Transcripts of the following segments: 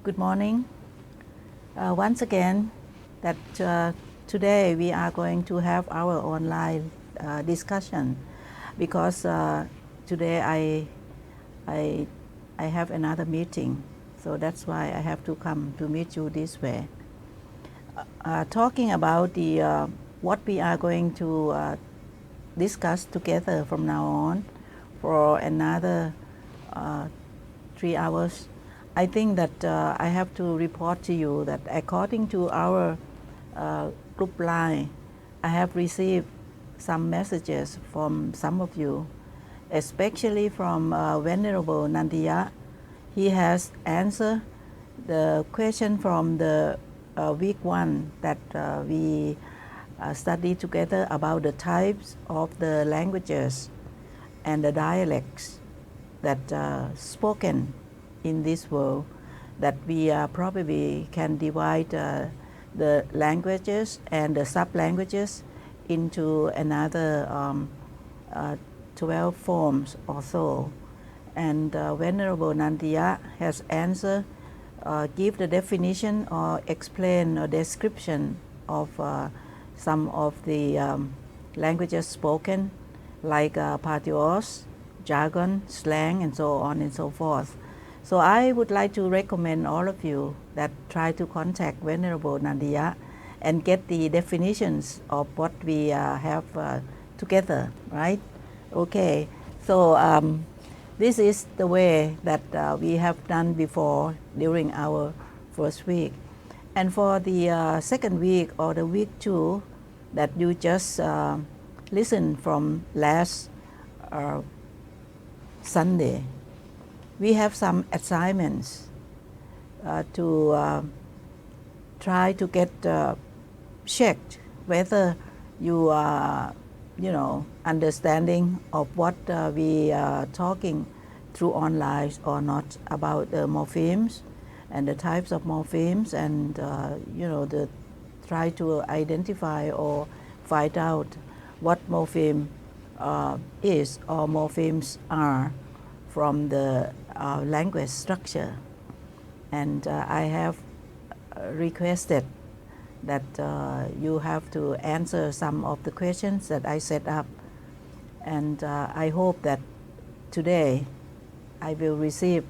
Good morning. Once again, that today we are going to have our online discussion because today I have another meeting, so that's why I have to come to meet you this way. Talking about the what we are going to discuss together from now on for another 3 hours. I think that I have to report to you that according to our group line, I have received some messages from some of you, especially from Venerable Nandiya. He has answered the question from the week 1 that we studied together about the types of the languages and the dialects that spoken in this world, that we probably can divide the languages and the sub-languages into another 12 forms or so. And Venerable Nandiya has answered, give the definition or explain a description of some of the languages spoken, like patois, jargon, slang, and so on and so forth. So I would like to recommend all of you that try to contact Venerable Nandiya and get the definitions of what we have together, right? Okay, so this is the way that we have done before during our first week. And for the second week or the week 2 that you just listened from last Sunday, we have some assignments to try to get checked whether you are, understanding of what we are talking through online or not, about the morphemes and the types of morphemes, and the try to identify or find out what morpheme is or morphemes are from the language structure. And I have requested that you have to answer some of the questions that I set up, and I hope that today I will receive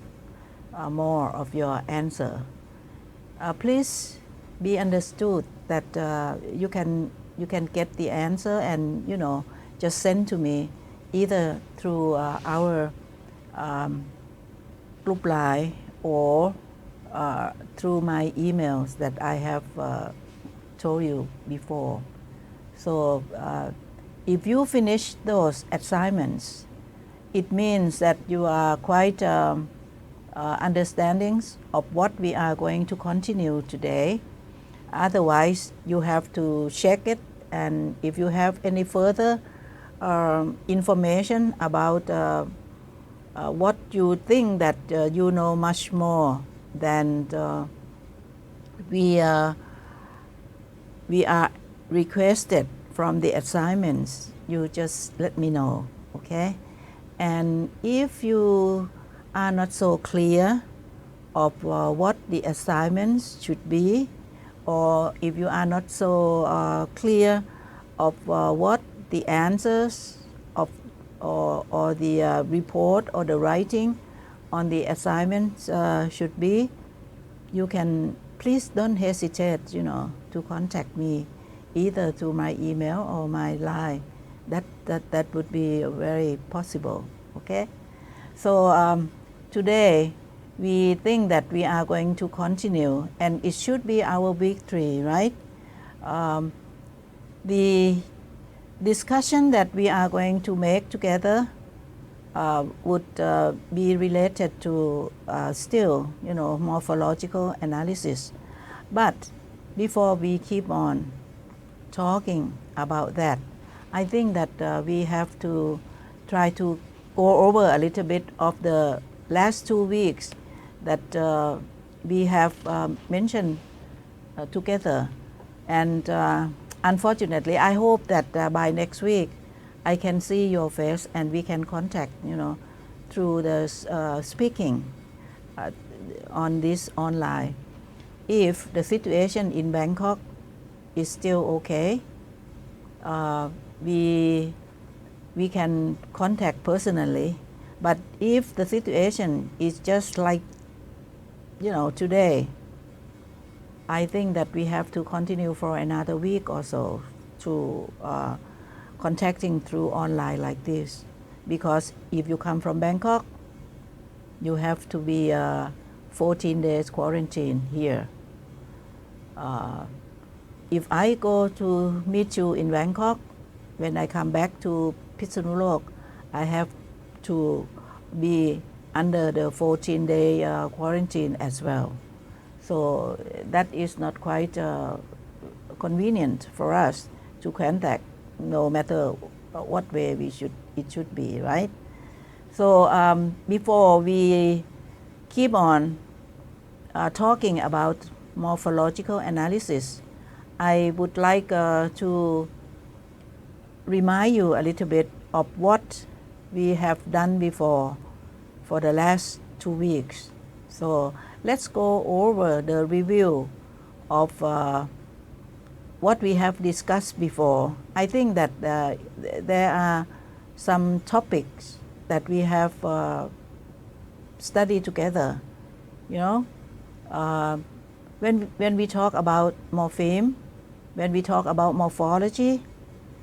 more of your answer. Please be understood that you can get the answer and just send to me either through our group line or through my emails that I have told you before. So if you finish those assignments, it means that you are quite understanding of what we are going to continue today. Otherwise, you have to check it, and if you have any further information about what you think that you know much more than we are requested from the assignments, you just let me know, okay? And if you are not so clear of what the assignments should be, or if you are not so clear of what the answers of or the report or the writing on the assignments should be, you can, please don't hesitate, to contact me either through my email or my line. That would be very possible, okay? So today we think that we are going to continue, and it should be our week 3, right? The discussion that we are going to make together would be related to still, morphological analysis. But before we keep on talking about that, I think that we have to try to go over a little bit of the last 2 weeks that we have mentioned together. And unfortunately, I hope that by next week I can see your face and we can contact, through the speaking. on this online. If the situation in Bangkok is still okay, we can contact personally. But if the situation is just like today, I think that we have to continue for another week or so to contacting through online like this, because if you come from Bangkok, you have to be 14 days quarantine here. If I go to meet you in Bangkok, when I come back to Pitsanulok, I have to be under the 14-day quarantine as well. So that is not quite convenient for us to contact, no matter what way it should be, right? So before we keep on talking about morphological analysis, I would like to remind you a little bit of what we have done before for the last 2 weeks. So let's go over the review of what we have discussed before. I think that there are some topics that we have studied together. When we talk about morpheme, when we talk about morphology,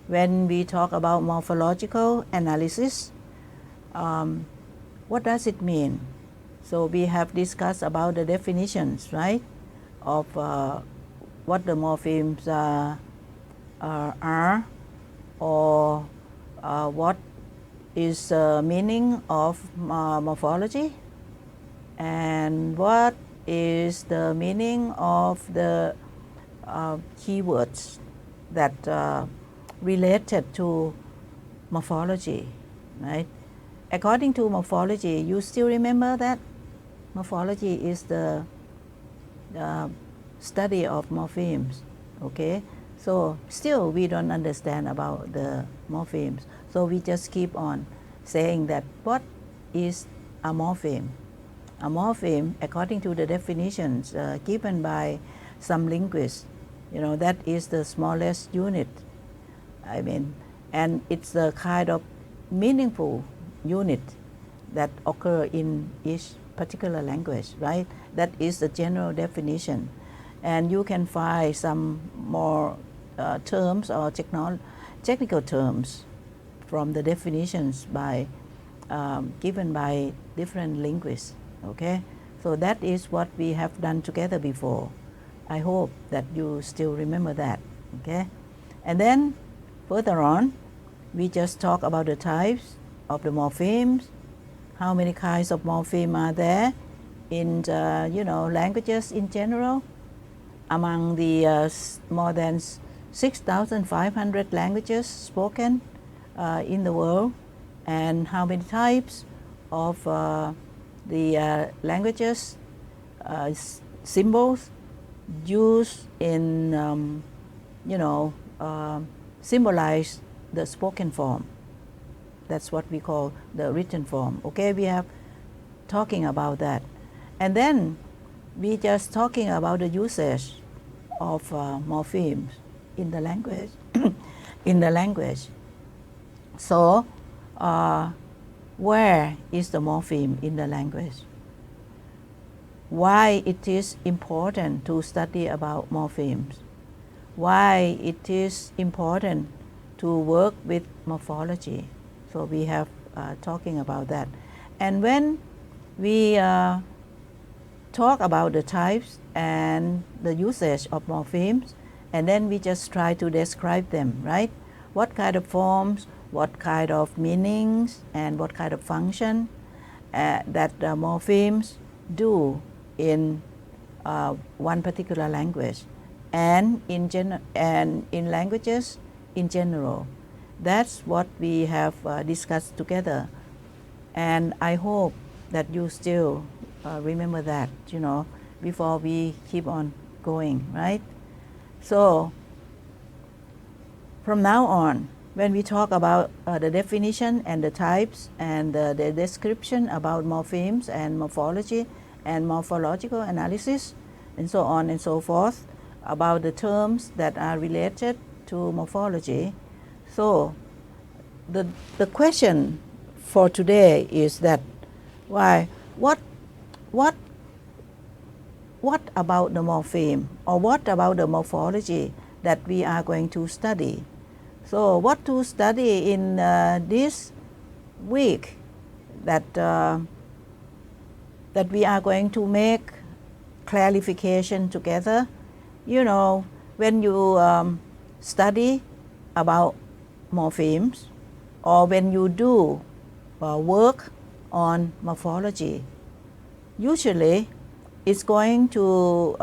when we talk about morphological analysis, what does it mean? So we have discussed about the definitions, right, of what the morphemes are, or what is the meaning of morphology, and what is the meaning of the keywords that related to morphology, right? According to morphology, you still remember that? Morphology is the study of morphemes, okay? So still we don't understand about the morphemes. So we just keep on saying that what is a morpheme? A morpheme, according to the definitions given by some linguists, that is the smallest unit. And it's a kind of meaningful unit that occur in each particular language, right? That is the general definition. And you can find some more terms or technical terms from the definitions given by different linguists, okay? So that is what we have done together before. I hope that you still remember that, okay? And then further on, we just talk about the types of the morphemes, how many kinds of morpheme are there in languages in general. Among the more than 6,500 languages spoken in the world, and how many types of the languages, symbols used in symbolize the spoken form. That's what we call the written form. Okay, we have talking about that. And then we just talking about the usage of morphemes in the language. in the language. So where is the morpheme in the language? Why it is important to study about morphemes? Why it is important to work with morphology? So we have talking about that. And when we talk about the types and the usage of morphemes, and then we just try to describe them, right? What kind of forms, what kind of meanings, and what kind of function that morphemes do in one particular language, and in languages in general. That's what we have discussed together, and I hope that you still remember that, before we keep on going, right? So from now on, when we talk about the definition and the types and the description about morphemes and morphology and morphological analysis, and so on and so forth, about the terms that are related to morphology. So the question for today is that what about the morpheme, or what about the morphology that we are going to study? So what to study in this week that we are going to make clarification together. You know, when you study about morphemes, or when you do work on morphology, usually it's going to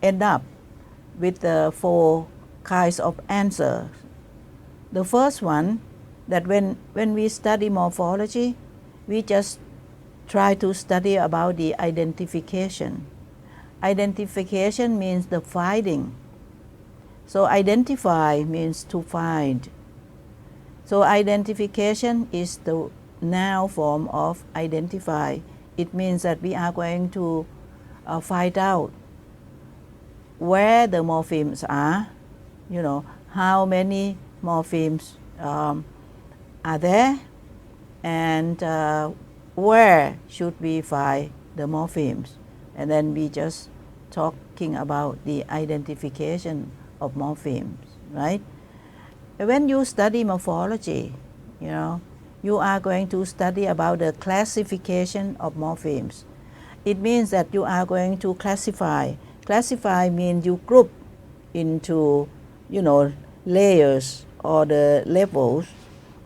end up with the 4 kinds of answers. The first one, that when we study morphology, we just try to study about the identification. Identification means the finding. So identify means to find. So identification is the noun form of identify. It means that we are going to find out where the morphemes are, you know, how many morphemes are there, and where should we find the morphemes. And then we just talking about the identification of morphemes, right? When you study morphology, you know, you are going to study about the classification of morphemes. It means that you are going to classify. Classify means you group into, you know, layers or the levels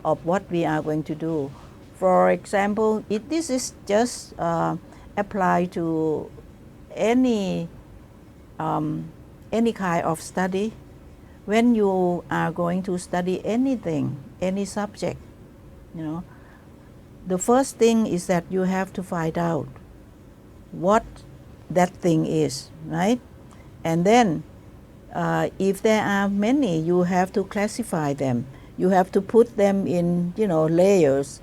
of what we are going to do. For example, this is just applied to any kind of study. When you are going to study anything, any subject, you know, the first thing is that you have to find out what that thing is, right? And then if there are many, you have to classify them. You have to put them in, you know, layers.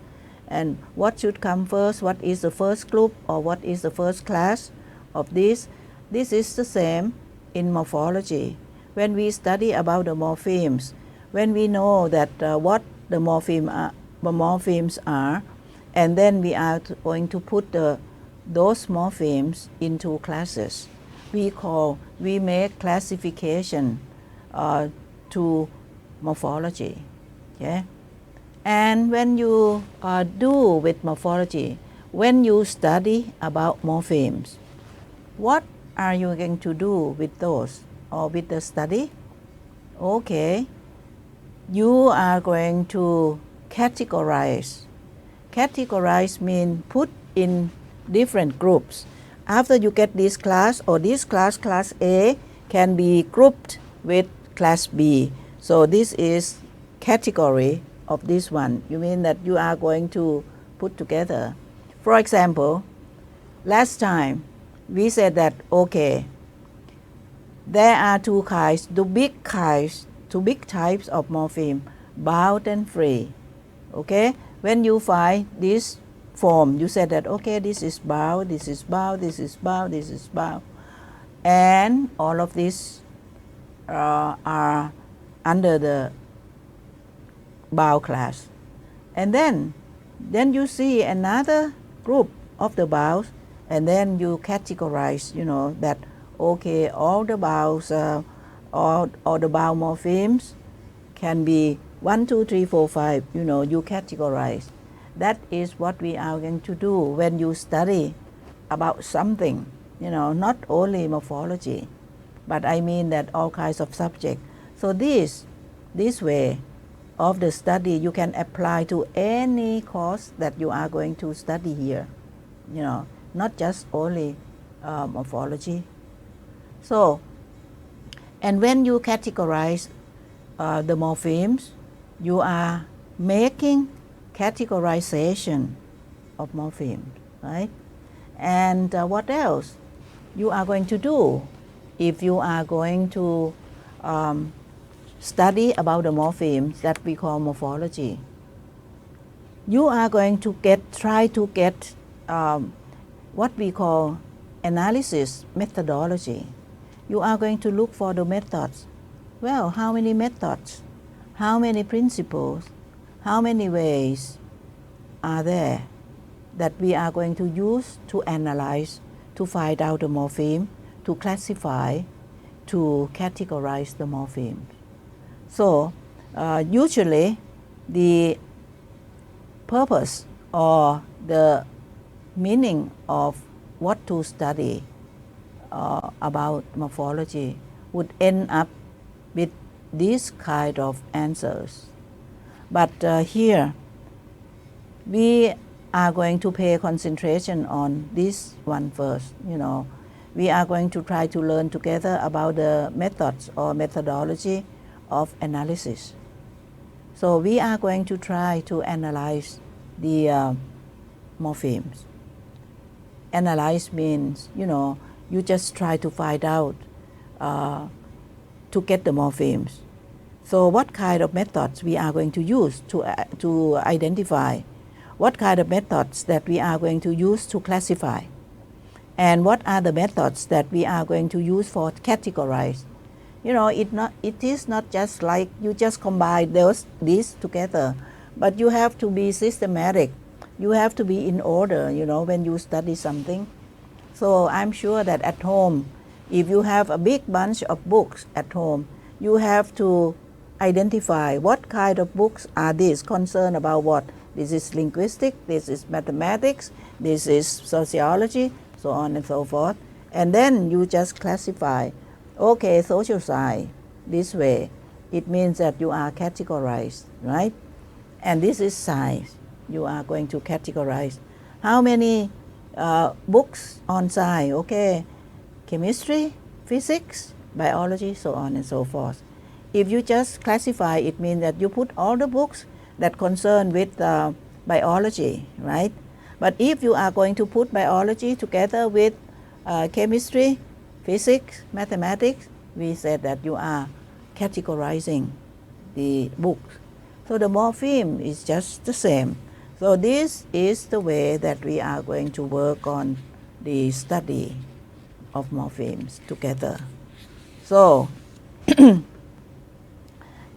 And what should come first? What is the first group, or what is the first class of this? This is the same in morphology. When we study about the morphemes, when we know that what the morphemes are, and then we are going to put those morphemes into classes. We make classification to morphology. Okay? And when you do with morphology, when you study about morphemes, what are you going to do with those, or with the study? Okay, you are going to categorize. Categorize means put in different groups. After you get this class, or this class, class A, can be grouped with class B. So this is category of this one. You mean that you are going to put together. For example, last time we said that, okay, there are 2 kinds, two big types of morpheme, bound and free. Okay, when you find this form, you said that, okay, this is bound, this is bound, this is bound, this is bound, and all of these are under the bound class. And then you see another group of the bounds, and then you categorize, you know, that, okay, all the bounds, all the bound morphemes can be 1, 2, 3, 4, 5, you know, you categorize. That is what we are going to do when you study about something, you know, not only morphology, but I mean that all kinds of subjects. So this way of the study you can apply to any course that you are going to study here, you know, not just only morphology. So, and when you categorize the morphemes, you are making categorization of morphemes, right? And what else you are going to do if you are going to study about the morphemes that we call morphology? You are going to try to get what we call analysis methodology. You are going to look for the methods. Well, how many methods? How many principles? How many ways are there that we are going to use to analyze, to find out the morpheme, to classify, to categorize the morphemes? So usually the purpose or the meaning of what to study about morphology would end up with these kind of answers. But here we are going to pay concentration on this one first. We are going to try to learn together about the methods or methodology of analysis. So we are going to try to analyze the morphemes. Analyze means, you just try to find out to get the morphemes. So what kind of methods we are going to use to identify? What kind of methods that we are going to use to classify? And what are the methods that we are going to use for categorize? It is not just like you just combine these together, but you have to be systematic. You have to be in order, when you study something. So I'm sure that at home, if you have a big bunch of books at home, you have to identify what kind of books are these, concerned about what. This is linguistics, this is mathematics, this is sociology, so on and so forth. And then you just classify. Okay, social science, this way. It means that you are categorized, right? And this is science. You are going to categorize. How many books on science? Okay, chemistry, physics, biology, so on and so forth. If you just classify, it means that you put all the books that concern with biology, right? But if you are going to put biology together with chemistry, physics, mathematics, we said that you are categorizing the books. So the morpheme is just the same. So this is the way that we are going to work on the study of morphemes together. So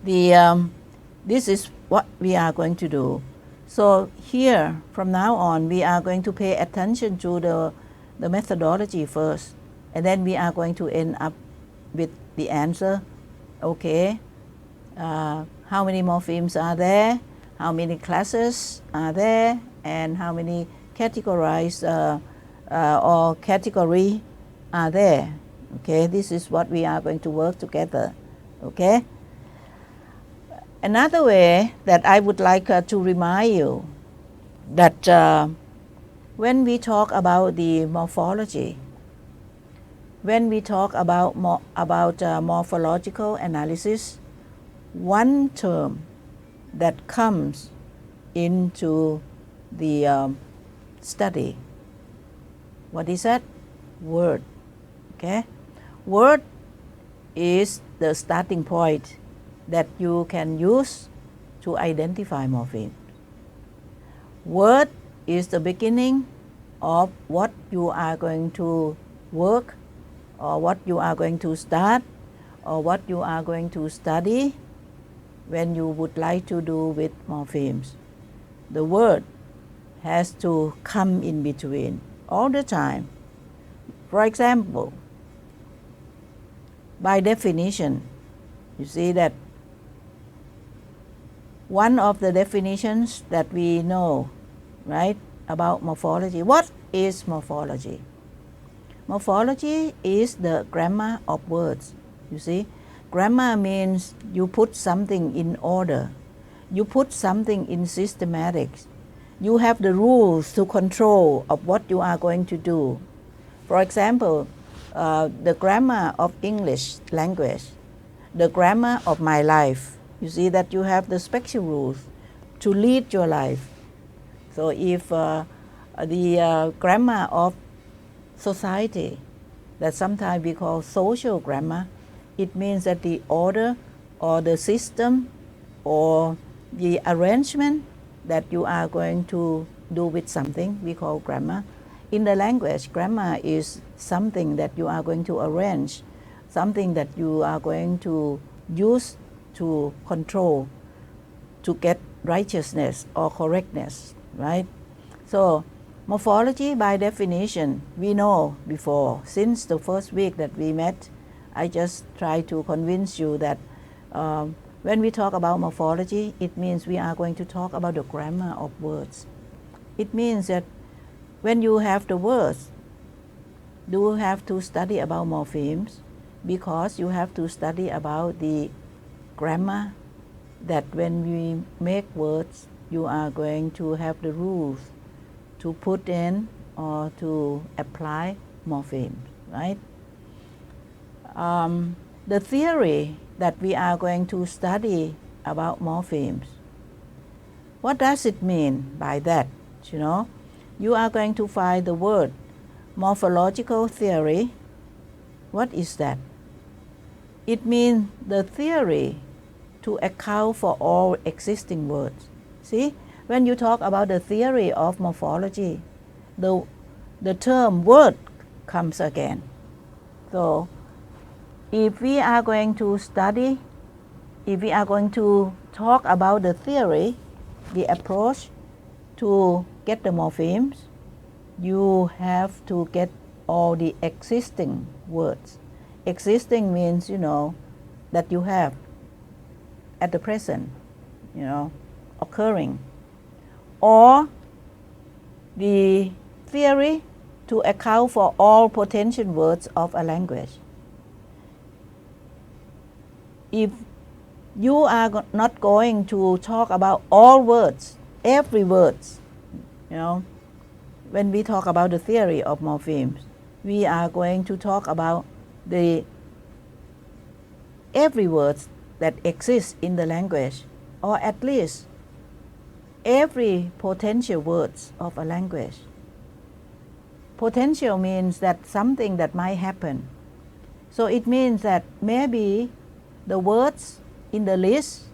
this is what we are going to do. So here, from now on, we are going to pay attention to the methodology first, and then we are going to end up with the answer. Okay, how many morphemes are there? How many classes are there? And how many categorized or category are there? Okay, this is what we are going to work together. Okay. Another way that I would like to remind you that when we talk about the morphology, when we talk about morphological analysis, one term that comes into the study, what is that? Word. Okay, word is the starting point that you can use to identify morphemes. Word is the beginning of what you are going to work, or what you are going to start, or what you are going to study when you would like to do with morphemes. The word has to come in between all the time. For example, by definition, you see that one of the definitions that we know, right, about morphology. What is morphology? Morphology is the grammar of words. You see, grammar means you put something in order. You put something in systematics. You have the rules to control of what you are going to do. For example, the grammar of English language, the grammar of my life. You see that you have the special rules to lead your life. So if the grammar of society, that sometimes we call social grammar, it means that the order or the system or the arrangement that you are going to do with something, we call grammar. In the language, grammar is something that you are going to arrange, something that you are going to use to control, to get righteousness or correctness, right? So morphology, by definition, we know before, since the first week that we met, I just try to convince you that when we talk about morphology, it means we are going to talk about the grammar of words. It means that when you have the words, you have to study about morphemes, because you have to study about the grammar, that when we make words, you are going to have the rules to put in or to apply morphemes, right? The theory that we are going to study about morphemes, what does it mean by that? You know, you are going to find the word morphological theory. What is that? It means the theory to account for all existing words. See, when you talk about the theory of morphology, the term word comes again. So if we are going to study, if we are going to talk about the theory, the approach to get the morphemes, you have to get all the existing words. Existing means, you know, that you have at the present, you know, occurring. Or the theory to account for all potential words of a language. If you are not going to talk about all words, every words, you know, when we talk about the theory of morphemes, we are going to talk about the every word that exists in the language, or at least every potential words of a language. Potential means that something that might happen. So it means that maybe the words in the list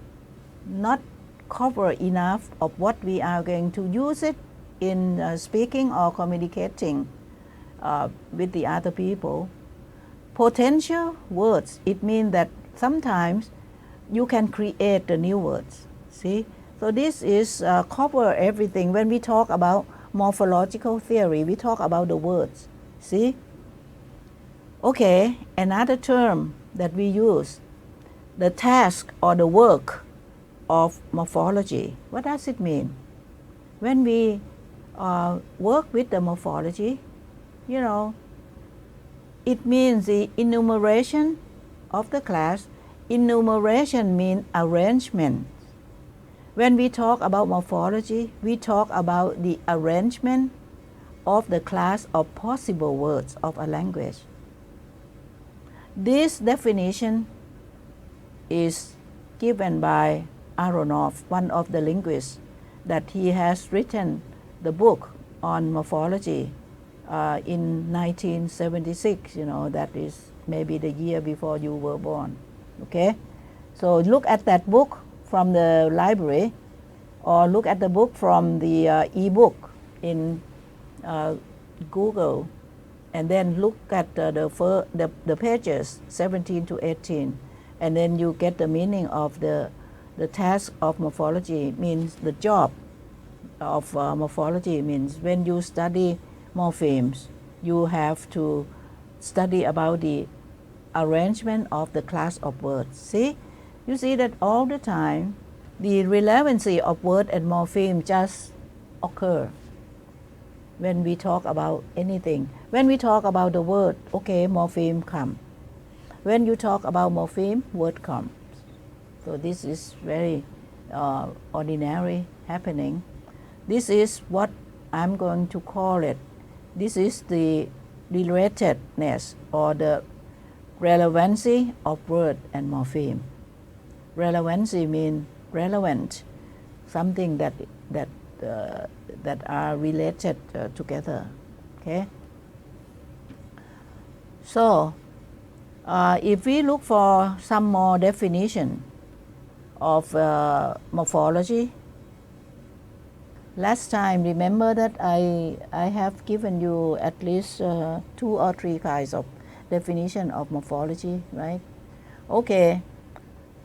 not cover enough of what we are going to use it in speaking or communicating with the other people. Potential words, it means that sometimes you can create the new words. See, so this is cover everything. When we talk about morphological theory, we talk about the words. See, okay, another term that we use, the task or the work of morphology. What does it mean? When we work with the morphology, you know, it means the enumeration of the class. Enumeration means arrangement. When we talk about morphology, we talk about the arrangement of the class of possible words of a language. This definition is given by Aronoff, one of the linguists, that he has written the book on morphology in 1976, you know, that is maybe the year before you were born, okay? So look at that book from the library, or look at the book from the e-book in Google, and then look at the pages 17 to 18, and then you get the meaning of the task of morphology. Means the job of morphology means when you study morphemes, you have to study about the arrangement of the class of words. See, you see that all the time the relevancy of word and morpheme just occur when we talk about anything. When we talk about the word, okay, morpheme come. When you talk about morpheme, word comes. So this is very ordinary happening. This is what I'm going to call it. This is the relatedness or the relevancy of word and morpheme. Relevancy means relevant, something that are related together. Okay. So if we look for some more definition of morphology, Last time, remember that I have given you at least 2 or 3 kinds of definition of morphology, right? Okay.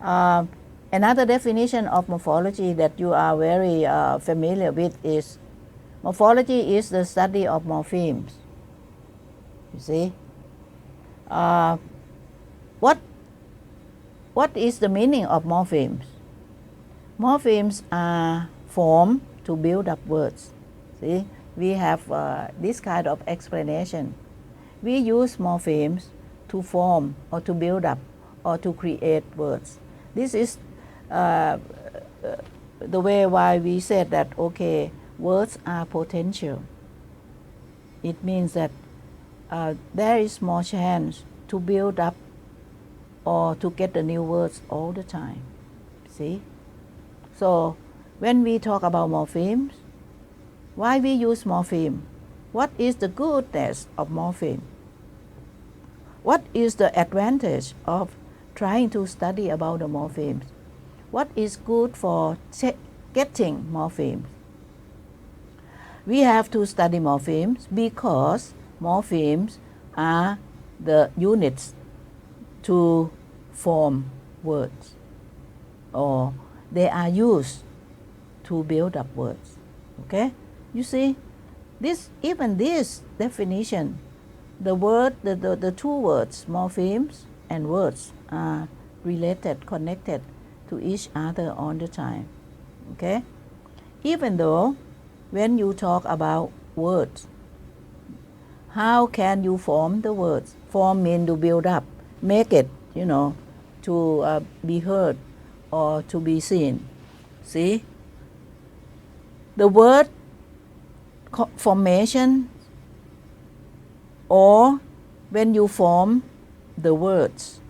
Another definition of morphology that you are very familiar with is morphology is the study of morphemes. You see, what is the meaning of morphemes? Morphemes are formed to build up words. See, we have this kind of explanation. We use morphemes to form or to build up or to create words. This is the way why we said that, okay, words are potential. It means that there is more chance to build up or to get the new words all the time. See? So when we talk about morphemes, why we use morpheme? What is the goodness of morpheme? What is the advantage of trying to study about the morphemes? What is good for getting morphemes? We have to study morphemes because morphemes are the units to form words, or they are used to build up words. Okay? You see, even this definition, the two words, morphemes and words, are related, connected to each other all the time. Okay? Even though when you talk about words, how can you form the words? Form means to build up, make it, to be heard or to be seen. See? The word formation, or when you form the words,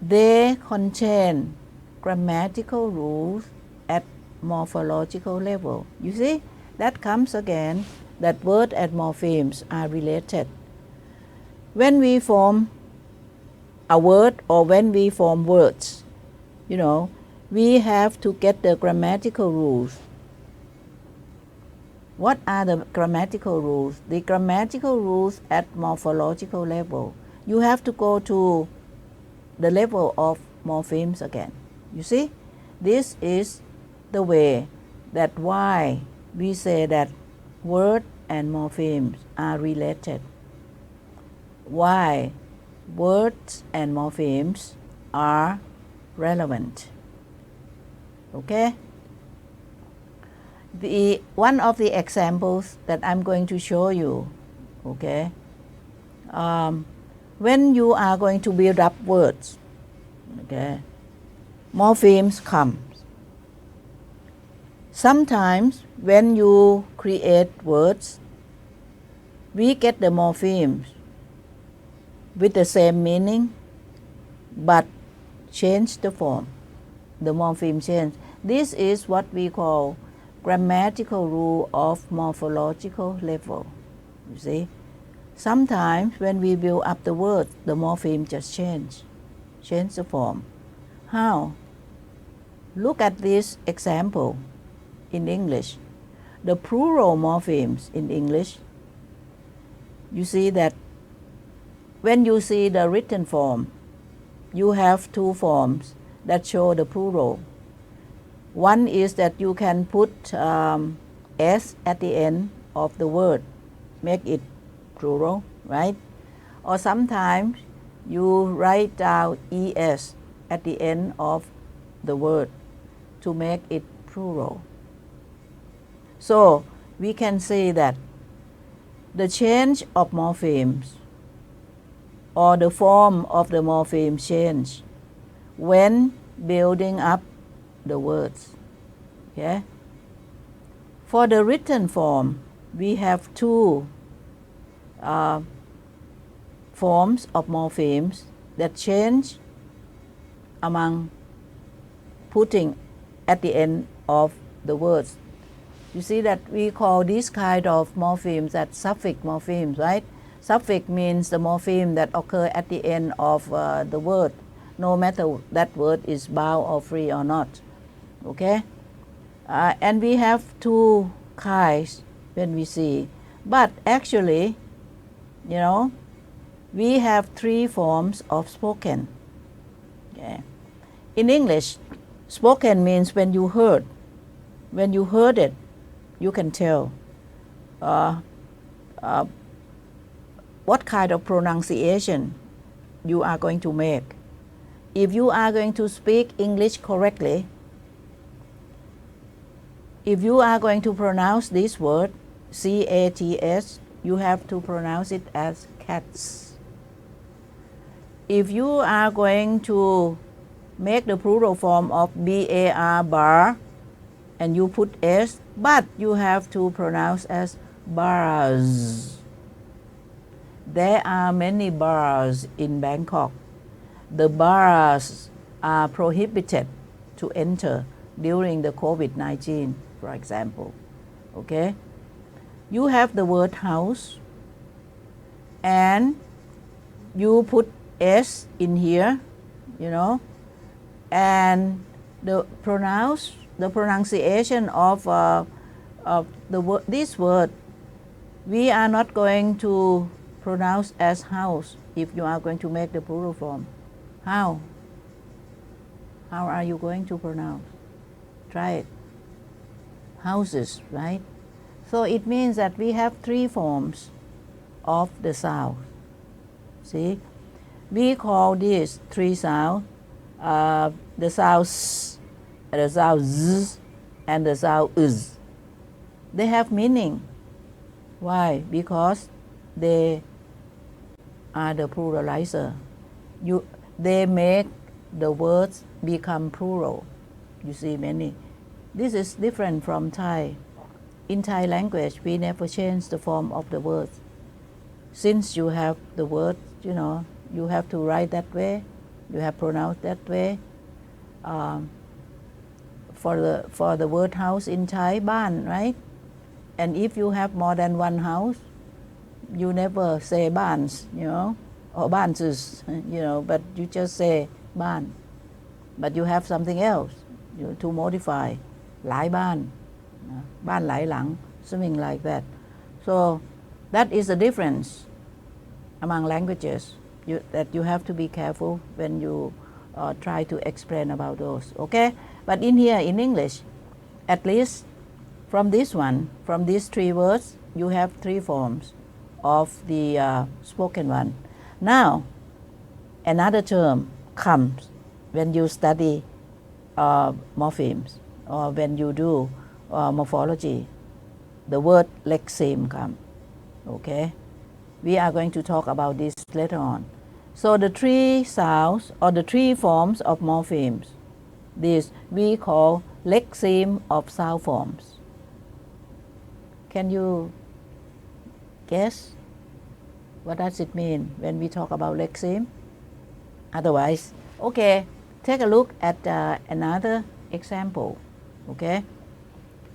they contain grammatical rules at morphological level. You see, that comes again, that word and morphemes are related. When we form a word or when we form words, we have to get the grammatical rules. What are the grammatical rules? The grammatical rules at morphological level. You have to go to the level of morphemes again. You see, this is the way that why we say that word and morphemes are related. Why words and morphemes are relevant. Okay? One of the examples that I'm going to show you, okay, when you are going to build up words, okay, morphemes come. Sometimes when you create words, we get the morphemes with the same meaning, but change the form. The morpheme change. This is what we call grammatical rule of morphological level. You see, sometimes when we build up the word, the morpheme just change the form. How? Look at this example in English. The plural morphemes in English, you see that when you see the written form, you have two forms that show the plural. One is that you can put S at the end of the word, make it plural, right? Or sometimes you write down ES at the end of the word to make it plural. So we can say that the change of morphemes or the form of the morpheme change when building up the words. Okay? For the written form, we have two forms of morphemes that change among putting at the end of the words. You see that we call this kind of morphemes that suffix morphemes, right? Suffix means the morpheme that occur at the end of the word, no matter that word is bound or free or not. Okay? And we have two kinds when we see. But actually, you know, we have three forms of spoken. Okay. In English, spoken means when you heard. When you heard it, you can tell what kind of pronunciation you are going to make. If you are going to speak English correctly, if you are going to pronounce this word, C-A-T-S, you have to pronounce it as cats. If you are going to make the plural form of B-A-R, bar, and you put S, but you have to pronounce as bars. There are many bars in Bangkok. The bars are prohibited to enter during the COVID-19, for example. Okay? You have the word house, and you put S in here, you know, and the pronunciation of this word, we are not going to pronounce as house if you are going to make the plural form. How? How are you going to pronounce? Try it. Houses, right? So it means that we have three forms of the sound. See? We call these three sounds the sound S, the sound Z, and the sound Uz. They have meaning. Why? Because they are the pluralizer. They make the words become plural. You see many. This is different from Thai. In Thai language, we never change the form of the words. Since you have the word, you know, you have to write that way, you have pronounced that way. For the word house in Thai, ban, right? And if you have more than one house, you never say bans, you know, or banses, you know, but you just say ban. But you have something else to modify, หลายบ้าน บ้านหลายหลัง something like that. So that is the difference among languages that you have to be careful when you try to explain about those, okay? But in here, in English, at least from this one, from these three words, you have three forms of the spoken one. Now, another term comes when you study morphemes or when you do morphology. The word lexeme comes, okay? We are going to talk about this later on. So the three sounds or the three forms of morphemes, this we call lexeme of sound forms. Can you guess what does it mean when we talk about lexeme? Otherwise, okay, take a look at another example, okay?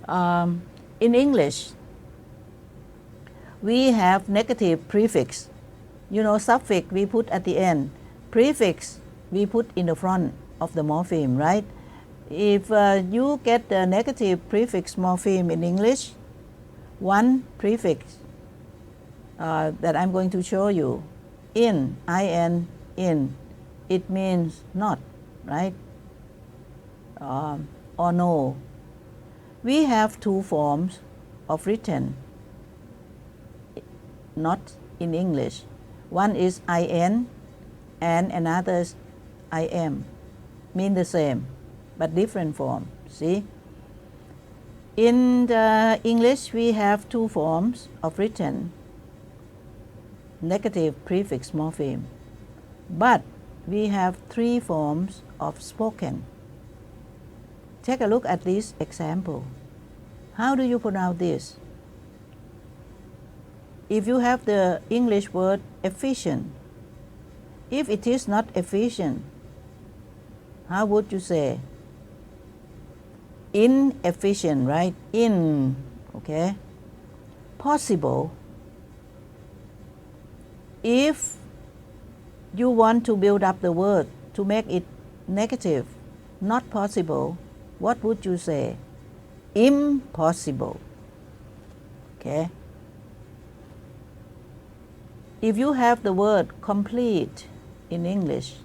In English, we have negative prefix. You know, suffix we put at the end. Prefix we put in the front of the morpheme, right? If you get the negative prefix morpheme in English, one prefix that I'm going to show you, in, in, it means not, right? Or no. We have two forms of written not in English. One is in and another is im. Mean the same, but different form. See? In the English, we have two forms of written negative prefix morpheme, but we have three forms of spoken. Take a look at this example. How do you pronounce this? If you have the English word efficient, if it is not efficient, how would you say? Inefficient, right? In, okay? Possible. If you want to build up the word to make it negative, not possible, what would you say? impossible. Okay? If you have the word complete in English,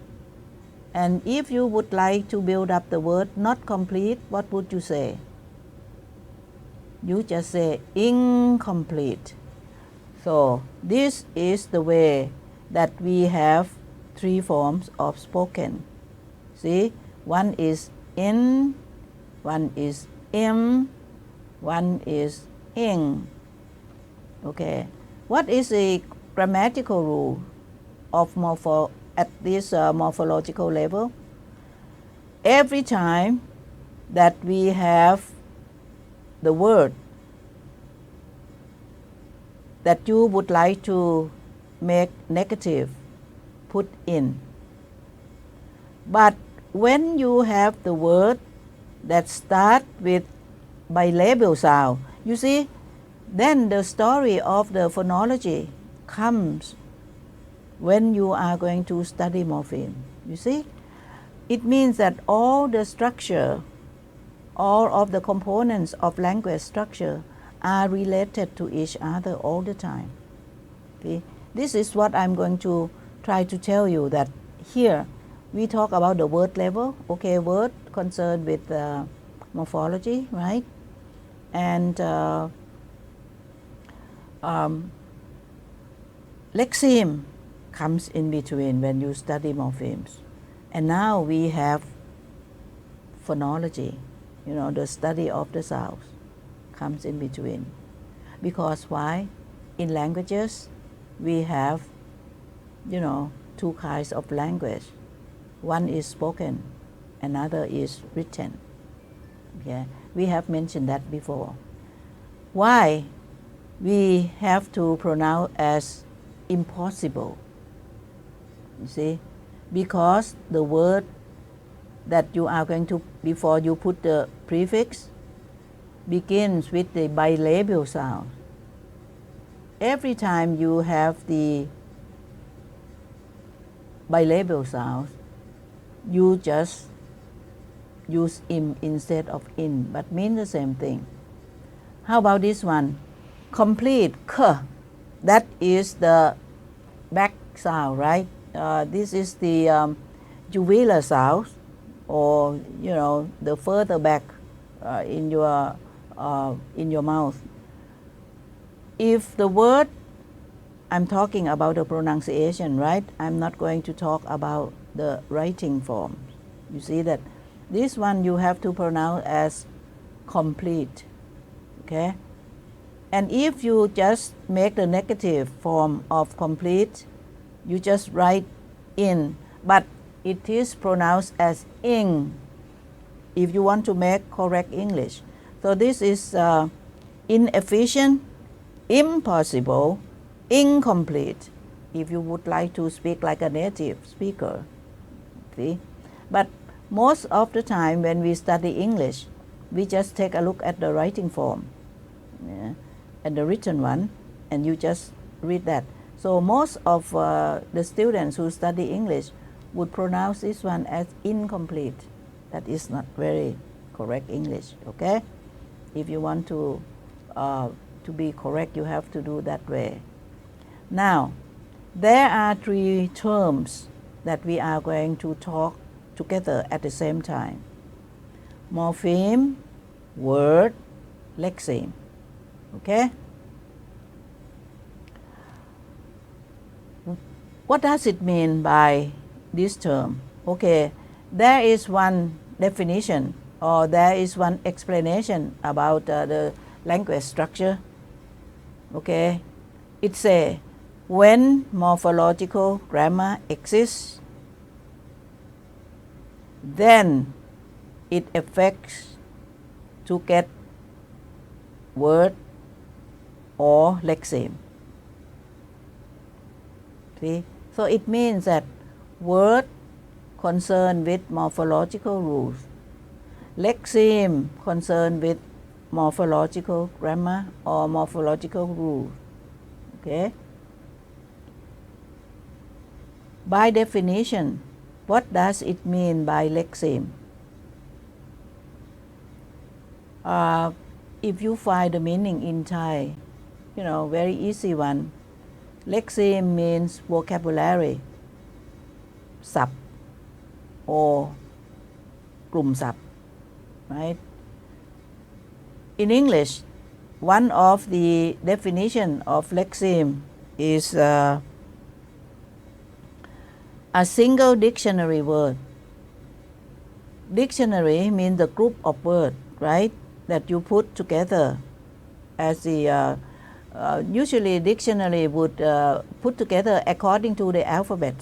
and if you would like to build up the word not complete, what would you say? You just say incomplete. So this is the way that we have three forms of spoken. See, one is in, one is im, one is ing. Okay, what is the grammatical rule of at this morphological level? Every time that we have the word that you would like to make negative, put in. But when you have the word that start with bilabial sound, you see, then the story of the phonology comes when you are going to study morpheme. You see, it means that all the structure, all of the components of language structure are related to each other all the time. Okay? This is what I'm going to try to tell you, that here we talk about the word level. Okay, word concerned with morphology, right? And lexeme comes in between when you study morphemes. And now we have phonology, the study of the sounds comes in between. Because why? In languages, we have, two kinds of language. One is spoken, another is written. Okay? We have mentioned that before. Why we have to pronounce as impossible? You see, because the word that you are going to, before you put the prefix, begins with the bilabial sound. Every time you have the bilabial sound, you just use im instead of in, but mean the same thing. How about this one? Complete, k. That is the back sound, right? This is the jugular sound, or the further back in your mouth. If the word, I'm talking about the pronunciation, right? I'm not going to talk about the writing form. You see that this one you have to pronounce as complete. Okay? And if you just make the negative form of complete, you just write in, but it is pronounced as ing if you want to make correct English. So this is inefficient, impossible, incomplete, if you would like to speak like a native speaker. See? But most of the time when we study English, we just take a look at the writing form, and the written one, and you just read that. So most of the students who study English would pronounce this one as incomplete. That is not very correct English, okay? If you want to be correct, you have to do that way. Now, there are three terms that we are going to talk together at the same time. Morpheme, word, lexeme. Okay? What does it mean by this term? Okay, there is one definition, or there is one explanation about the language structure. Okay, it says when morphological grammar exists, then it affects to get word or lexeme. See? So it means that word concerned with morphological rules, lexeme concerned with morphological grammar or morphological rules. Okay? By definition, what does it mean by lexeme? if you find the meaning in Thai, very easy one. Lexeme means vocabulary, ศัพท์ or กลุ่มศัพท์ right? In English, one of the definition of lexeme is a single dictionary word. Dictionary means the group of words, right, that you put together as the usually dictionary would put together according to the alphabet.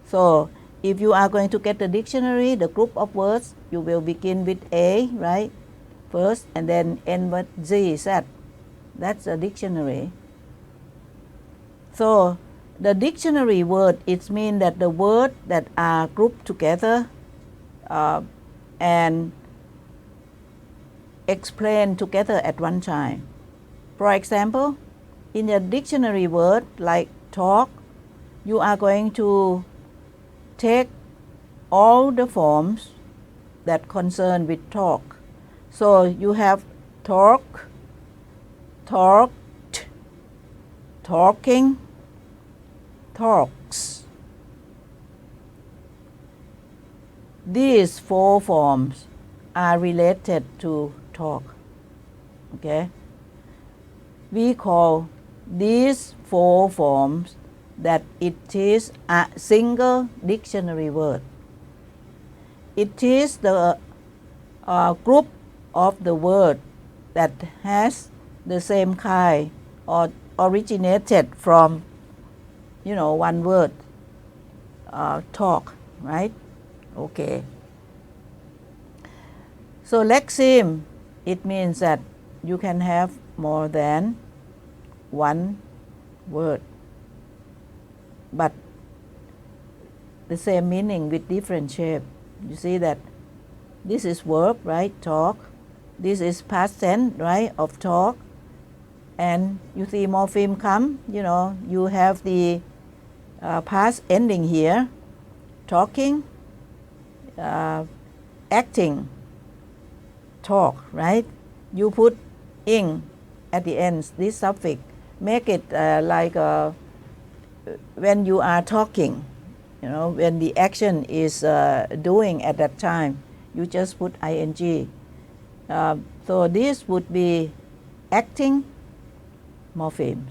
So if you are going to get the dictionary, the group of words, you will begin with A, right, first, and then end with Z, Z. That's a dictionary. So the dictionary word, it means that the words that are grouped together and explained together at one time. For example, in a dictionary word like talk, you are going to take all the forms that concern with talk. So you have talk, talked, talking, talks. These 4 forms are related to talk. Okay? We call these 4 forms that it is a single dictionary word. It is the group of the word that has the same kind or originated from one word, talk, right? Okay. So lexeme, it means that you can have more than one word, but the same meaning with different shape. You see that this is verb, right, talk. This is past tense, right, of talk. And you see morpheme come, you have the past ending here, talking, acting, talk, right? You put ing at the end, this suffix, make it like when you are talking, when the action is doing at that time, you just put ing. So this would be acting morphemes.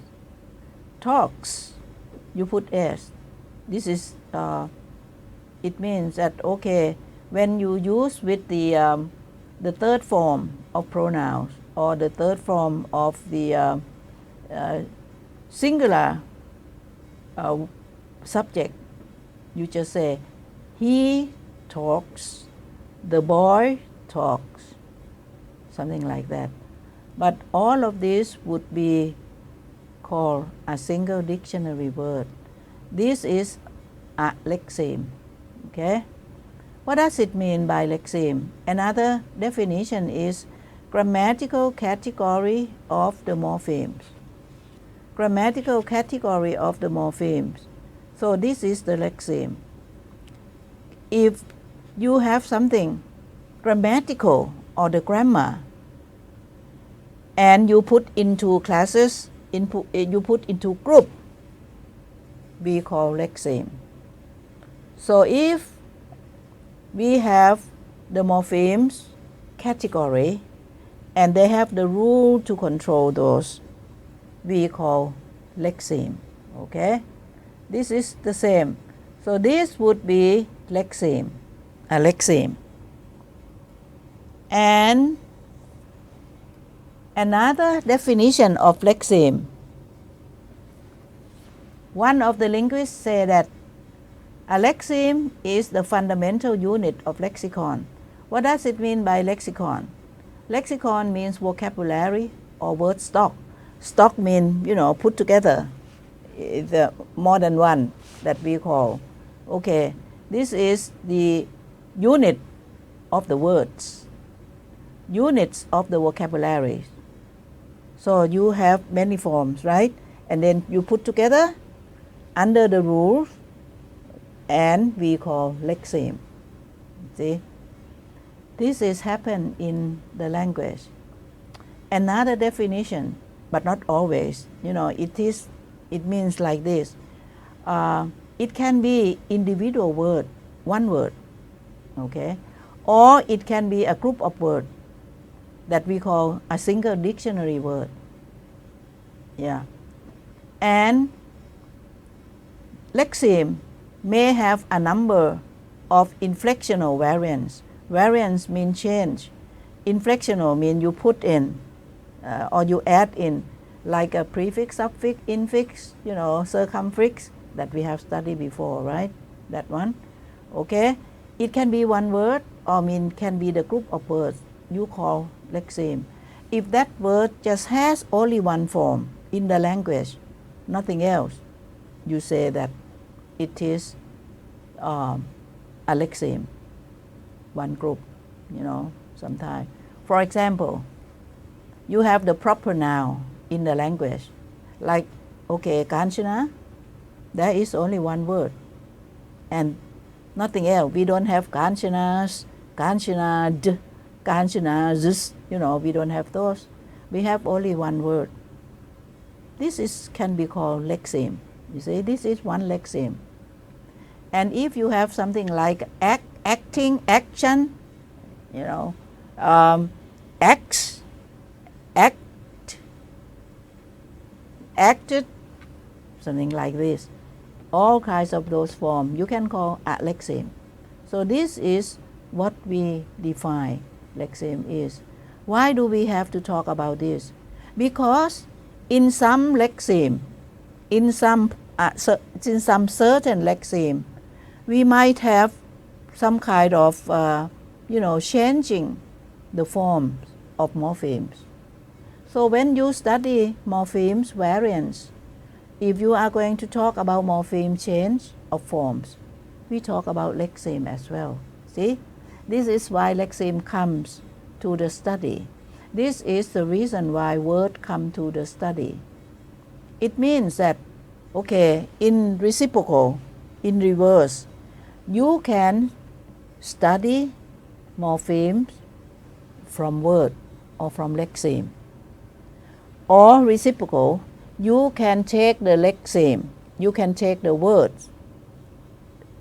Talks, you put s. This is, it means that, okay, when you use with the third form of pronouns or the third form of the singular subject, you just say, he talks, the boy talks, something like that. But all of this would be called a single dictionary word. This is a lexeme. Okay? What does it mean by lexeme? Another definition is grammatical category of the morphemes. Grammatical category of the morphemes. So this is the lexeme. If you have something grammatical or the grammar, and you put into classes, you put into group, we call lexeme. So if we have the morphemes category and they have the rule to control those, we call lexeme. Okay? This is the same. So this would be lexeme, a lexeme. And another definition of lexeme, one of the linguists say that a lexeme is the fundamental unit of lexicon. What does it mean by lexicon? Lexicon means vocabulary or word stock. Stock means, put together, the more than one that we call. Okay, this is the unit of the words, units of the vocabulary. So you have many forms, right? And then you put together under the rules, and we call lexeme. See? This is happen in the language. Another definition, but not always, it means like this. It can be individual word, one word, okay, or it can be a group of words that we call a single dictionary word. Yeah. And lexeme may have a number of inflectional variants. Variants mean change. Inflectional mean you put in or you add in, like a prefix, suffix, infix, circumfix that we have studied before, right? That one. Okay. It can be one word or can be the group of words you call lexeme. If that word just has only one form in the language, nothing else, you say that it is a lexeme, one group, sometimes. For example, you have the proper noun in the language, like, okay, Kanchana, there is only one word and nothing else. We don't have Kanchanas, Kanchanad, Kanchanazs, we don't have those. We have only one word. This can be called lexeme. You see, this is one lexeme. And if you have something like acting, action, acts, act, acted, something like this, all kinds of those forms you can call a lexeme. So this is what we define lexeme is. Why do we have to talk about this? Because in some lexeme, in some certain lexeme, we might have some kind of changing the forms of morphemes. So when you study morphemes variants, if you are going to talk about morpheme change of forms, we talk about lexeme as well. See, this is why lexeme comes to the study. This is the reason why word come to the study. It means that, okay, in reciprocal, in reverse, you can study morphemes from word or from lexeme. Or reciprocal, you can take the lexeme, you can take the words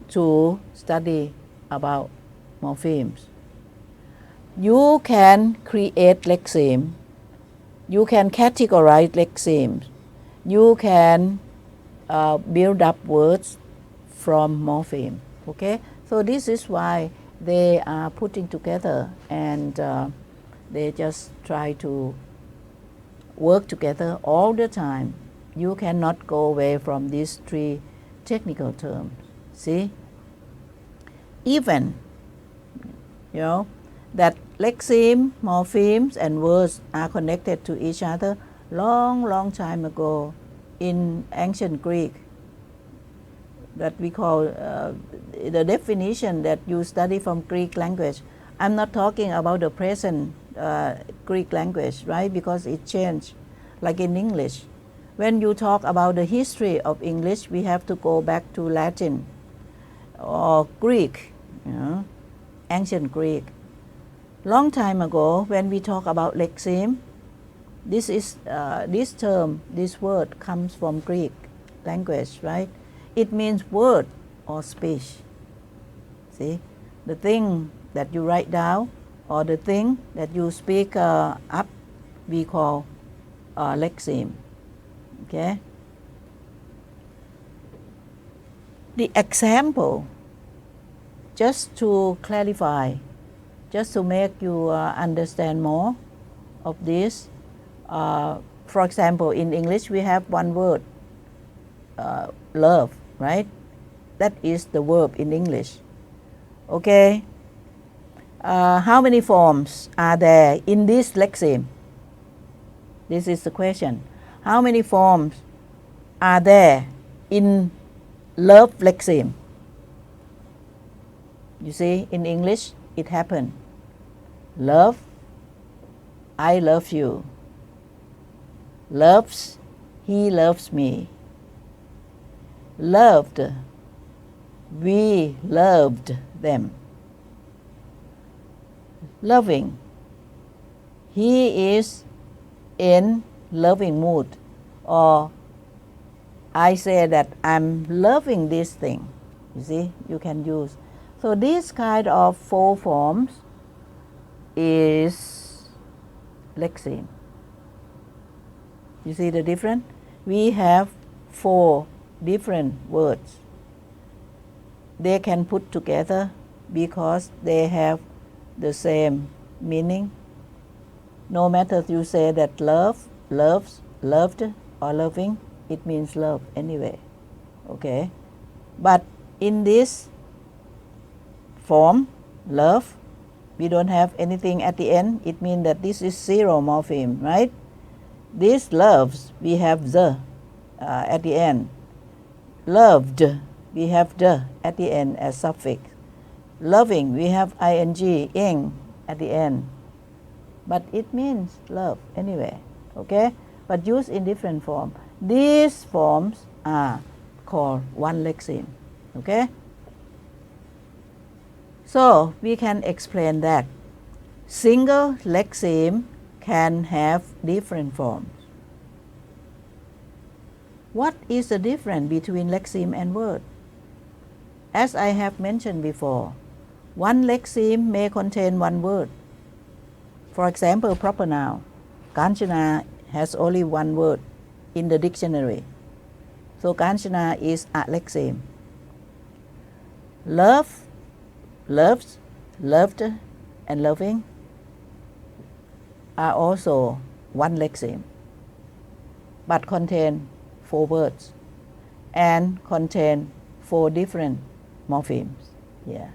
to study about morphemes. You can create lexeme, you can categorize lexemes, you can build up words from morpheme. Okay, so this is why they are putting together and they just try to work together all the time. You cannot go away from these three technical terms. See, even that lexeme, morphemes, and words are connected to each other long time ago in ancient Greek. That we call the definition that you study from Greek language. I'm not talking about the present Greek language, right? Because it changed, like in English. When you talk about the history of English, we have to go back to Latin or Greek, ancient Greek. Long time ago, when we talk about lexeme, this term, this word comes from Greek language, right? It means word or speech. See, the thing that you write down or the thing that you speak up, we call lexeme. Okay. The example, just to clarify, just to make you understand more of this. For example, in English we have one word, love, right? That is the verb in English. Okay. How many forms are there in this lexeme? This is the question. How many forms are there in love lexeme? You see, in English it happened. Love, I love you. Loves, he loves me. Loved, we loved them. loving. He is in loving mood. Or I say that I'm loving this thing. You see, you can use. So this kind of 4 forms is lexeme. You see the difference? We have 4 different words. They can put together because they have the same meaning. No matter you say that love, loves, loved, or loving, it means love anyway. Okay? But in this form, love, we don't have anything at the end. It means that this is 0 morpheme, right? This loves, we have the at the end. Loved, we have the at the end as suffix. Loving, we have ing at the end. But it means love anyway, okay? But used in different form. These forms are called one lexeme, okay? So we can explain that single lexeme can have different forms. What is the difference between lexeme and word? As I have mentioned before, one lexeme may contain one word. For example, proper noun. Kanchana has only one word in the dictionary. So Kanchana is a lexeme. Love, loves, loved, and loving are also one lexeme, but contain 4 words and contain 4 different morphemes. Yeah,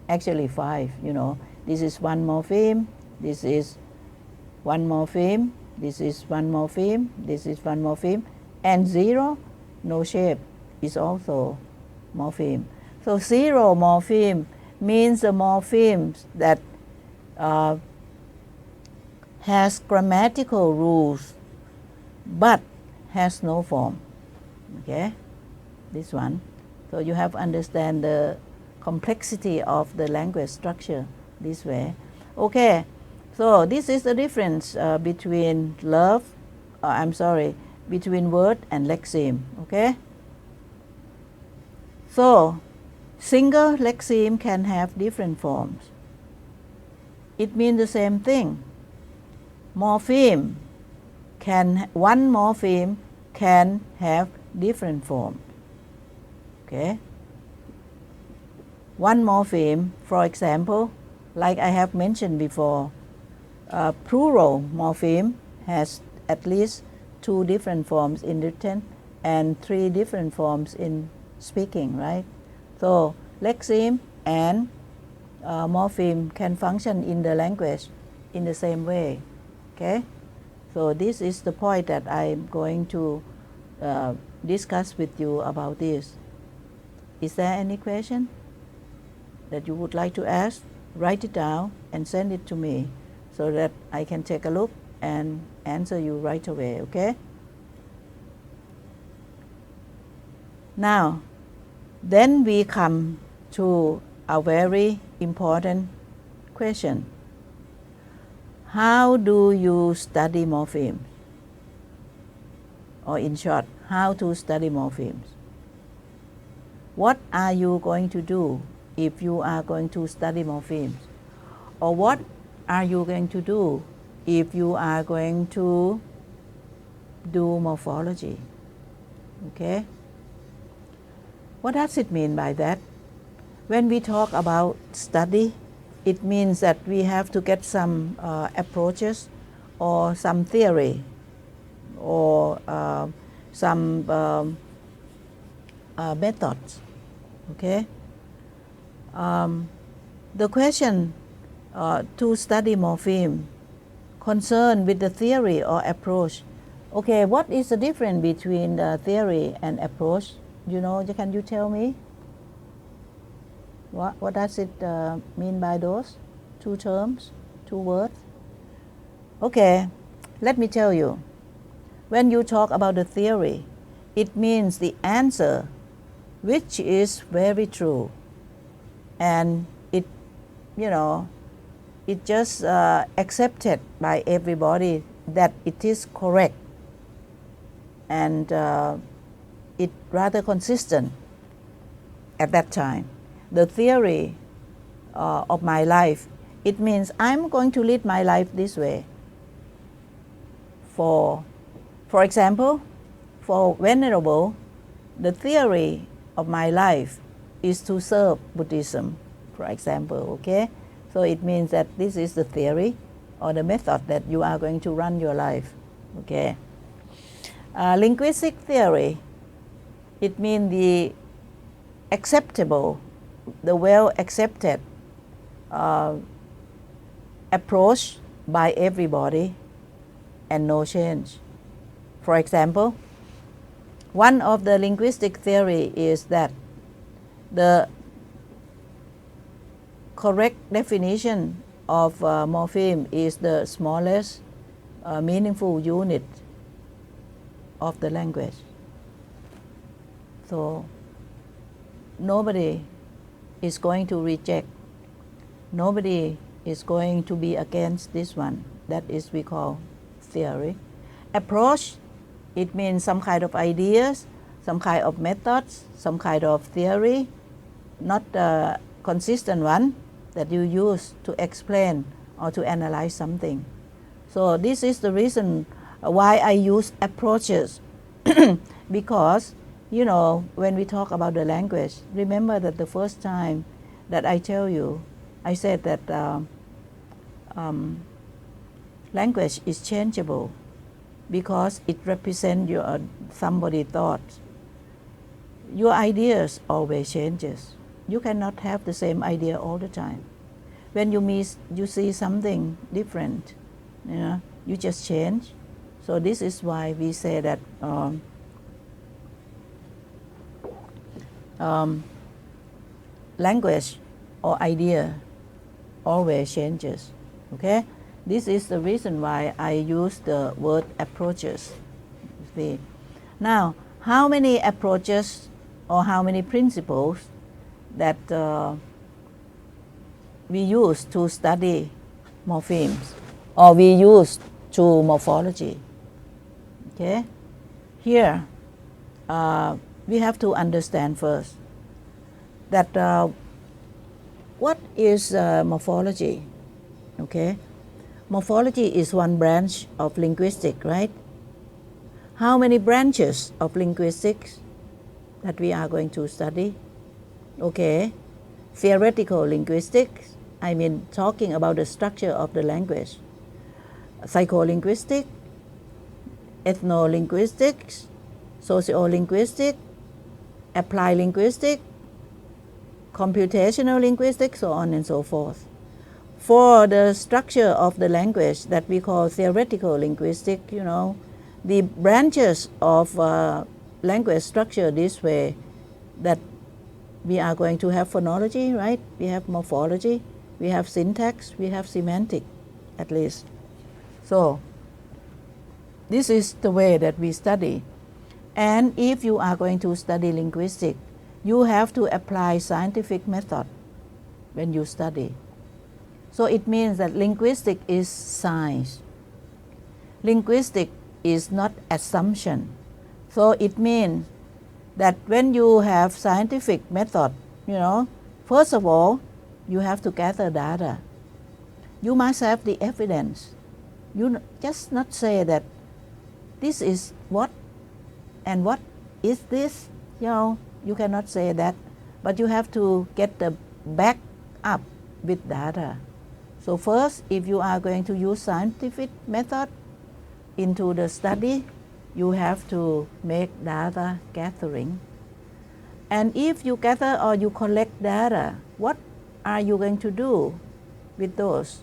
actually 5. This is one morpheme. This is one morpheme. This is one morpheme. This is one morpheme, and 0, no shape, is also morpheme. So 0 morpheme means the morphemes that has grammatical rules but has no form. Okay, this one. So you have to understand the complexity of the language structure this way. Okay, so this is the difference between between word and lexeme. Okay, so single lexeme can have different forms. It means the same thing. One morpheme can have different forms. Okay. One morpheme, for example, like I have mentioned before, plural morpheme has at least 2 different forms in written and 3 different forms in speaking, right? So lexeme and morpheme can function in the language in the same way. Okay, so this is the point that I'm going to discuss with you about this. Is there any question that you would like to ask? Write it down and send it to me so that I can take a look and answer you right away, okay? Now, then we come to a very important question. How do you study morphemes? Or in short, how to study morphemes? What are you going to do if you are going to study morphemes? Or what are you going to do if you are going to do morphology? Okay? What does it mean by that? When we talk about study, it means that we have to get some approaches or some theory or some methods. Okay. The question to study morpheme concerned with the theory or approach. Okay, what is the difference between the theory and approach? Can you tell me? What does it mean by those 2 terms, 2 words? Okay, let me tell you. When you talk about the theory, it means the answer which is very true, and it it just accepted by everybody that it is correct, and it rather consistent at that time. The theory of my life, it means I'm going to lead my life this way. For example, for Venerable, the theory of my life is to serve Buddhism, for example, okay? So it means that this is the theory or the method that you are going to run your life, okay? Linguistic theory, it means the acceptable, the well accepted approach by everybody and no change. For example, one of the linguistic theory is that the correct definition of morpheme is the smallest meaningful unit of the language. So nobody is going to reject, nobody is going to be against this one. That is we call theory. Approach, it means some kind of ideas, some kind of methods, some kind of theory, not a consistent one that you use to explain or to analyze something. So this is the reason why I use approaches because, you know, when we talk about the language, remember that the first time that I tell you, I said that language is changeable because it represents your somebody's thoughts. Your ideas always changes. You cannot have the same idea all the time. When you see something different, you know, you just change. So this is why we say that language or idea always changes, okay? This is the reason why I use the word approaches. See? Now, how many approaches or how many principles that we use to study morphemes or we use to morphology? Okay? Here, we have to understand first that what is morphology? Okay? Morphology is one branch of linguistics, right? How many branches of linguistics that we are going to study? Okay, theoretical linguistics, I mean talking about the structure of the language. Psycholinguistics, ethnolinguistics, sociolinguistics, applied linguistics, computational linguistics, so on and so forth. For the structure of the language that we call theoretical linguistics, you know, the branches of language structure this way, that we are going to have phonology, right? We have morphology, we have syntax, we have semantic, at least. So this is the way that we study. And if you are going to study linguistics, you have to apply scientific method when you study. So it means that linguistics is science. Linguistics is not assumption. So it means that when you have scientific method, you know, first of all, you have to gather data. You must have the evidence. You just not say that this is what and what is this, you know, you cannot say that, but you have to get the back up with data. So first, if you are going to use scientific method into the study, you have to make data gathering. And if you gather or you collect data, what are you going to do with those?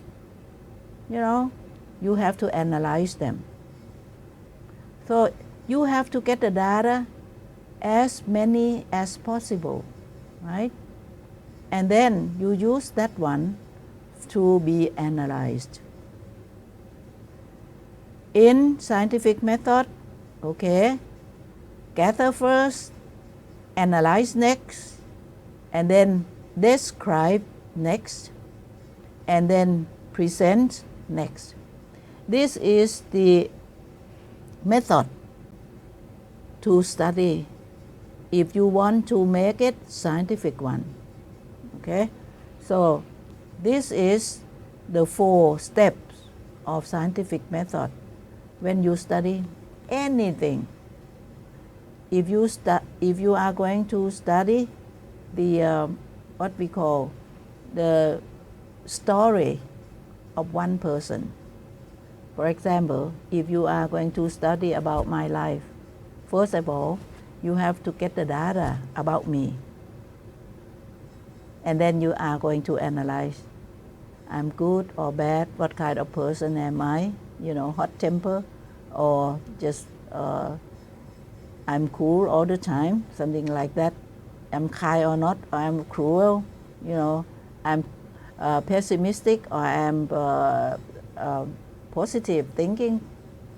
You know, you have to analyze them. So you have to get the data as many as possible, right? And then you use that one to be analyzed. In scientific method, okay, gather first, analyze next, and then describe next, and then present next. This is the method to study if you want to make it scientific one. Okay, so this is the 4 steps of scientific method when you study anything. If you are going to study the what we call the story of one person. For example, if you are going to study about my life, first of all, you have to get the data about me. And then you are going to analyze. I'm good or bad, what kind of person am I? Hot temper, or just I'm cool all the time, something like that. I'm kind or not, or I'm cruel, I'm pessimistic, or I'm positive thinking,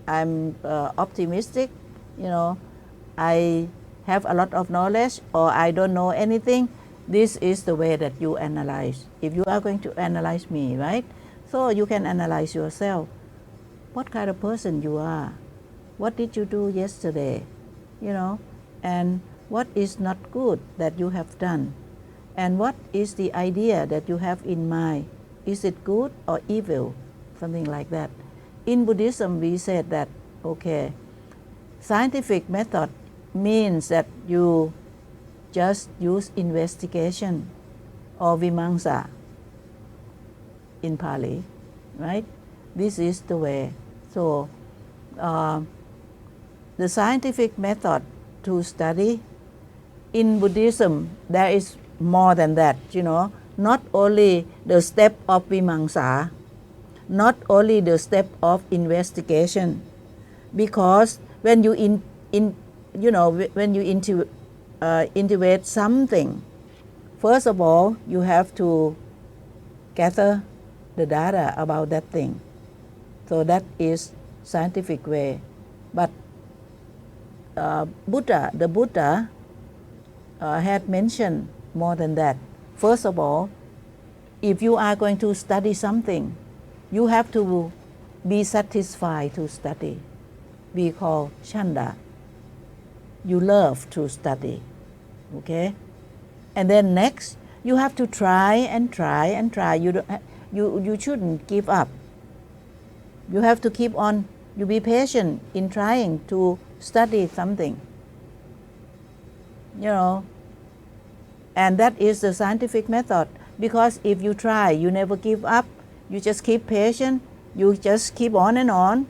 I'm optimistic, I have a lot of knowledge, or I don't know anything. This is the way that you analyze. If you are going to analyze me, right? So you can analyze yourself. What kind of person you are? What did you do yesterday? And what is not good that you have done? And what is the idea that you have in mind? Is it good or evil? Something like that. In Buddhism, we said that, okay, scientific method means that you just use investigation or vimamsa in Pali, right? This is the way. So the scientific method to study in Buddhism, there is more than that, not only the step of vimamsa, not only the step of investigation, because when you integrate something, first of all, you have to gather the data about that thing. So that is scientific way. But the Buddha had mentioned more than that. First of all, if you are going to study something, you have to be satisfied to study. We call chanda. You love to study, okay? And then next, you have to try and try and try. You shouldn't give up. You have to keep on. You be patient in trying to study something. And that is the scientific method. Because if you try, you never give up. You just keep patient. You just keep on and on.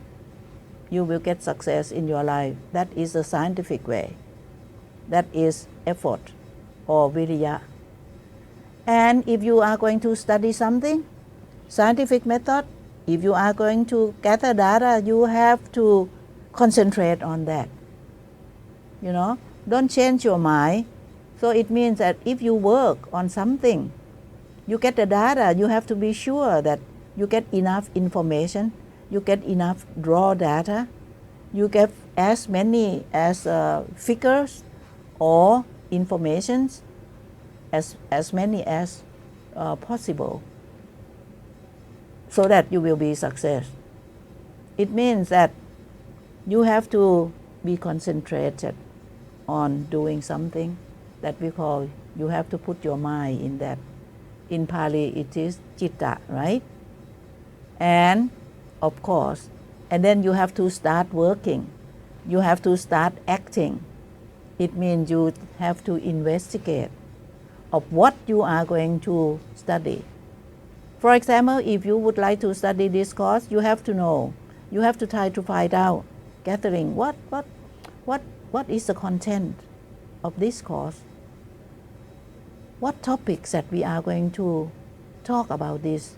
You will get success in your life. That is the scientific way. That is effort or viriya. And if you are going to study something, scientific method, if you are going to gather data, you have to concentrate on that. Don't change your mind. So it means that if you work on something, you get the data, you have to be sure that you get enough information, you get enough raw data, you get as many as figures or informations, as many as possible, so that you will be success. It means that you have to be concentrated on doing something that we call, you have to put your mind in that. In Pali it is citta, right? And of course, and then you have to start working. You have to start acting. It means you have to investigate of what you are going to study. For example, if you would like to study this course, you have to know. You have to try to find out, gathering what is the content of this course. What topics that we are going to talk about this?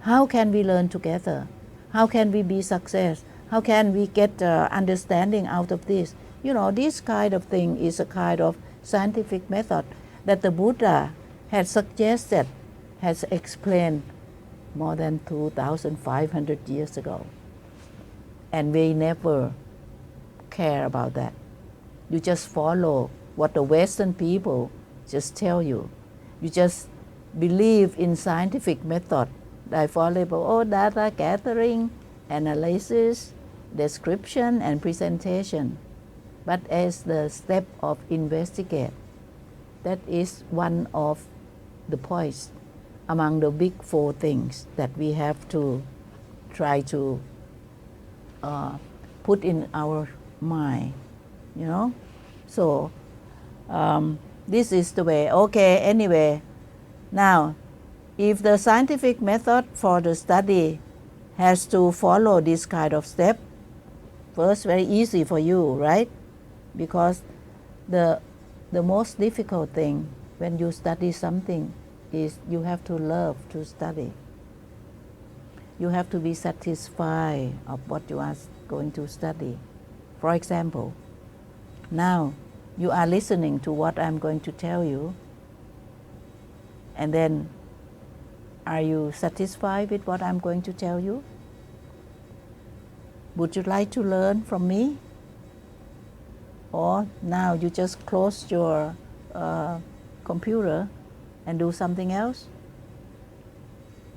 How can we learn together? How can we be success? How can we get understanding out of this? This kind of thing is a kind of scientific method that the Buddha had suggested, has explained more than 2,500 years ago. And we never care about that. You just follow what the Western people just tell you. You just believe in scientific method I follow data gathering, analysis, description, and presentation. But as the step of investigate, that is one of the points among the big four things that we have to try to put in our mind, So this is the way. Okay, anyway, now if the scientific method for the study has to follow this kind of step, first, very easy for you, right? Because the most difficult thing when you study something is you have to love to study. You have to be satisfied of what you are going to study. For example, now you are listening to what I'm going to tell you, and then are you satisfied with what I'm going to tell you? Would you like to learn from me? Or now you just close your computer and do something else?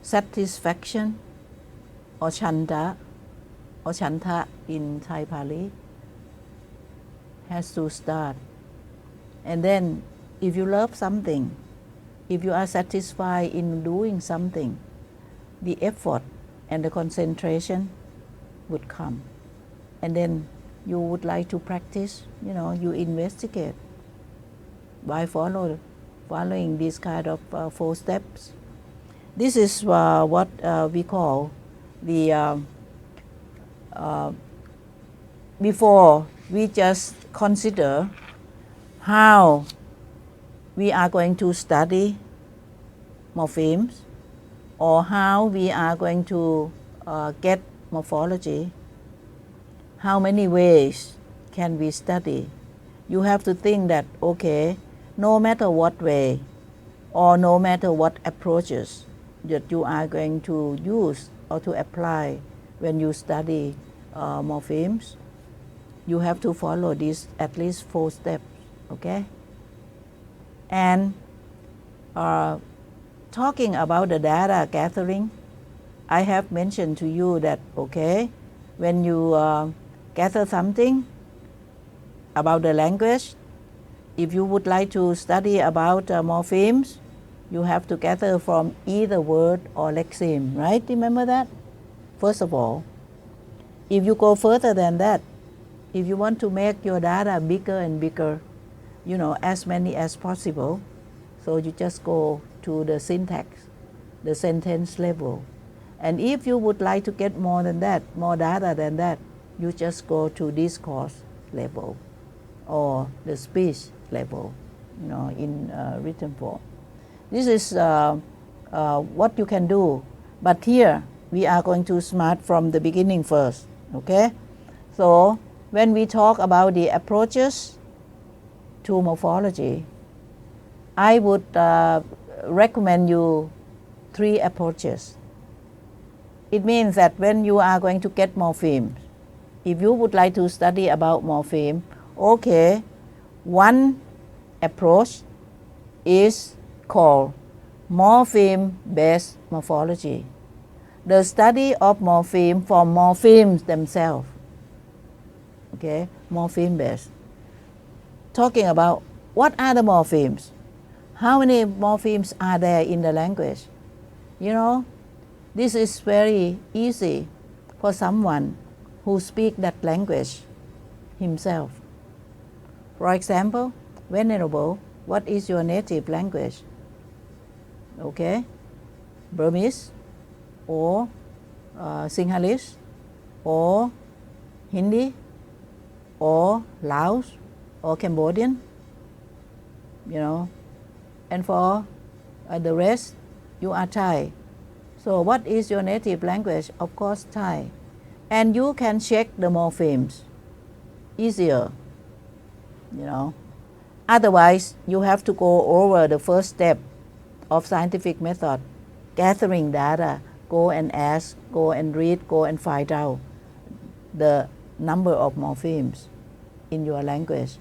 Satisfaction or chanta in Thai Pali has to start. And then if you love something, if you are satisfied in doing something, the effort and the concentration would come. And then you would like to practice, you investigate by following these kind of 4 steps. This is what we call the before we just consider how we are going to study morphemes or how we are going to get morphology. How many ways can we study? You have to think that, okay, no matter what way or no matter what approaches that you are going to use or to apply when you study morphemes, you have to follow these at least 4 steps, okay? And talking about the data gathering, I have mentioned to you that, okay, when you gather something about the language, if you would like to study about morphemes, you have to gather from either word or lexeme, right? Remember that? First of all, if you go further than that, if you want to make your data bigger and bigger, as many as possible, so you just go to the syntax, the sentence level. And if you would like to get more than that, more data than that, you just go to discourse level or the speech level, in written form. This is what you can do. But here, we are going to start from the beginning first, okay? So when we talk about the approaches to morphology, I would recommend you 3 approaches. It means that when you are going to get morphemes, if you would like to study about morpheme, okay, one approach is called morpheme-based morphology. The study of morpheme from morphemes themselves. Okay, morpheme-based. Talking about what are the morphemes? How many morphemes are there in the language? This is very easy for someone who speaks that language himself. For example, Venerable, what is your native language? Okay, Burmese or Sinhalese or Hindi or Laos or Cambodian, and for the rest, you are Thai. So what is your native language? Of course, Thai. And you can check the morphemes easier, Otherwise, you have to go over the first step of scientific method, gathering data, go and ask, go and read, go and find out the number of morphemes in your language.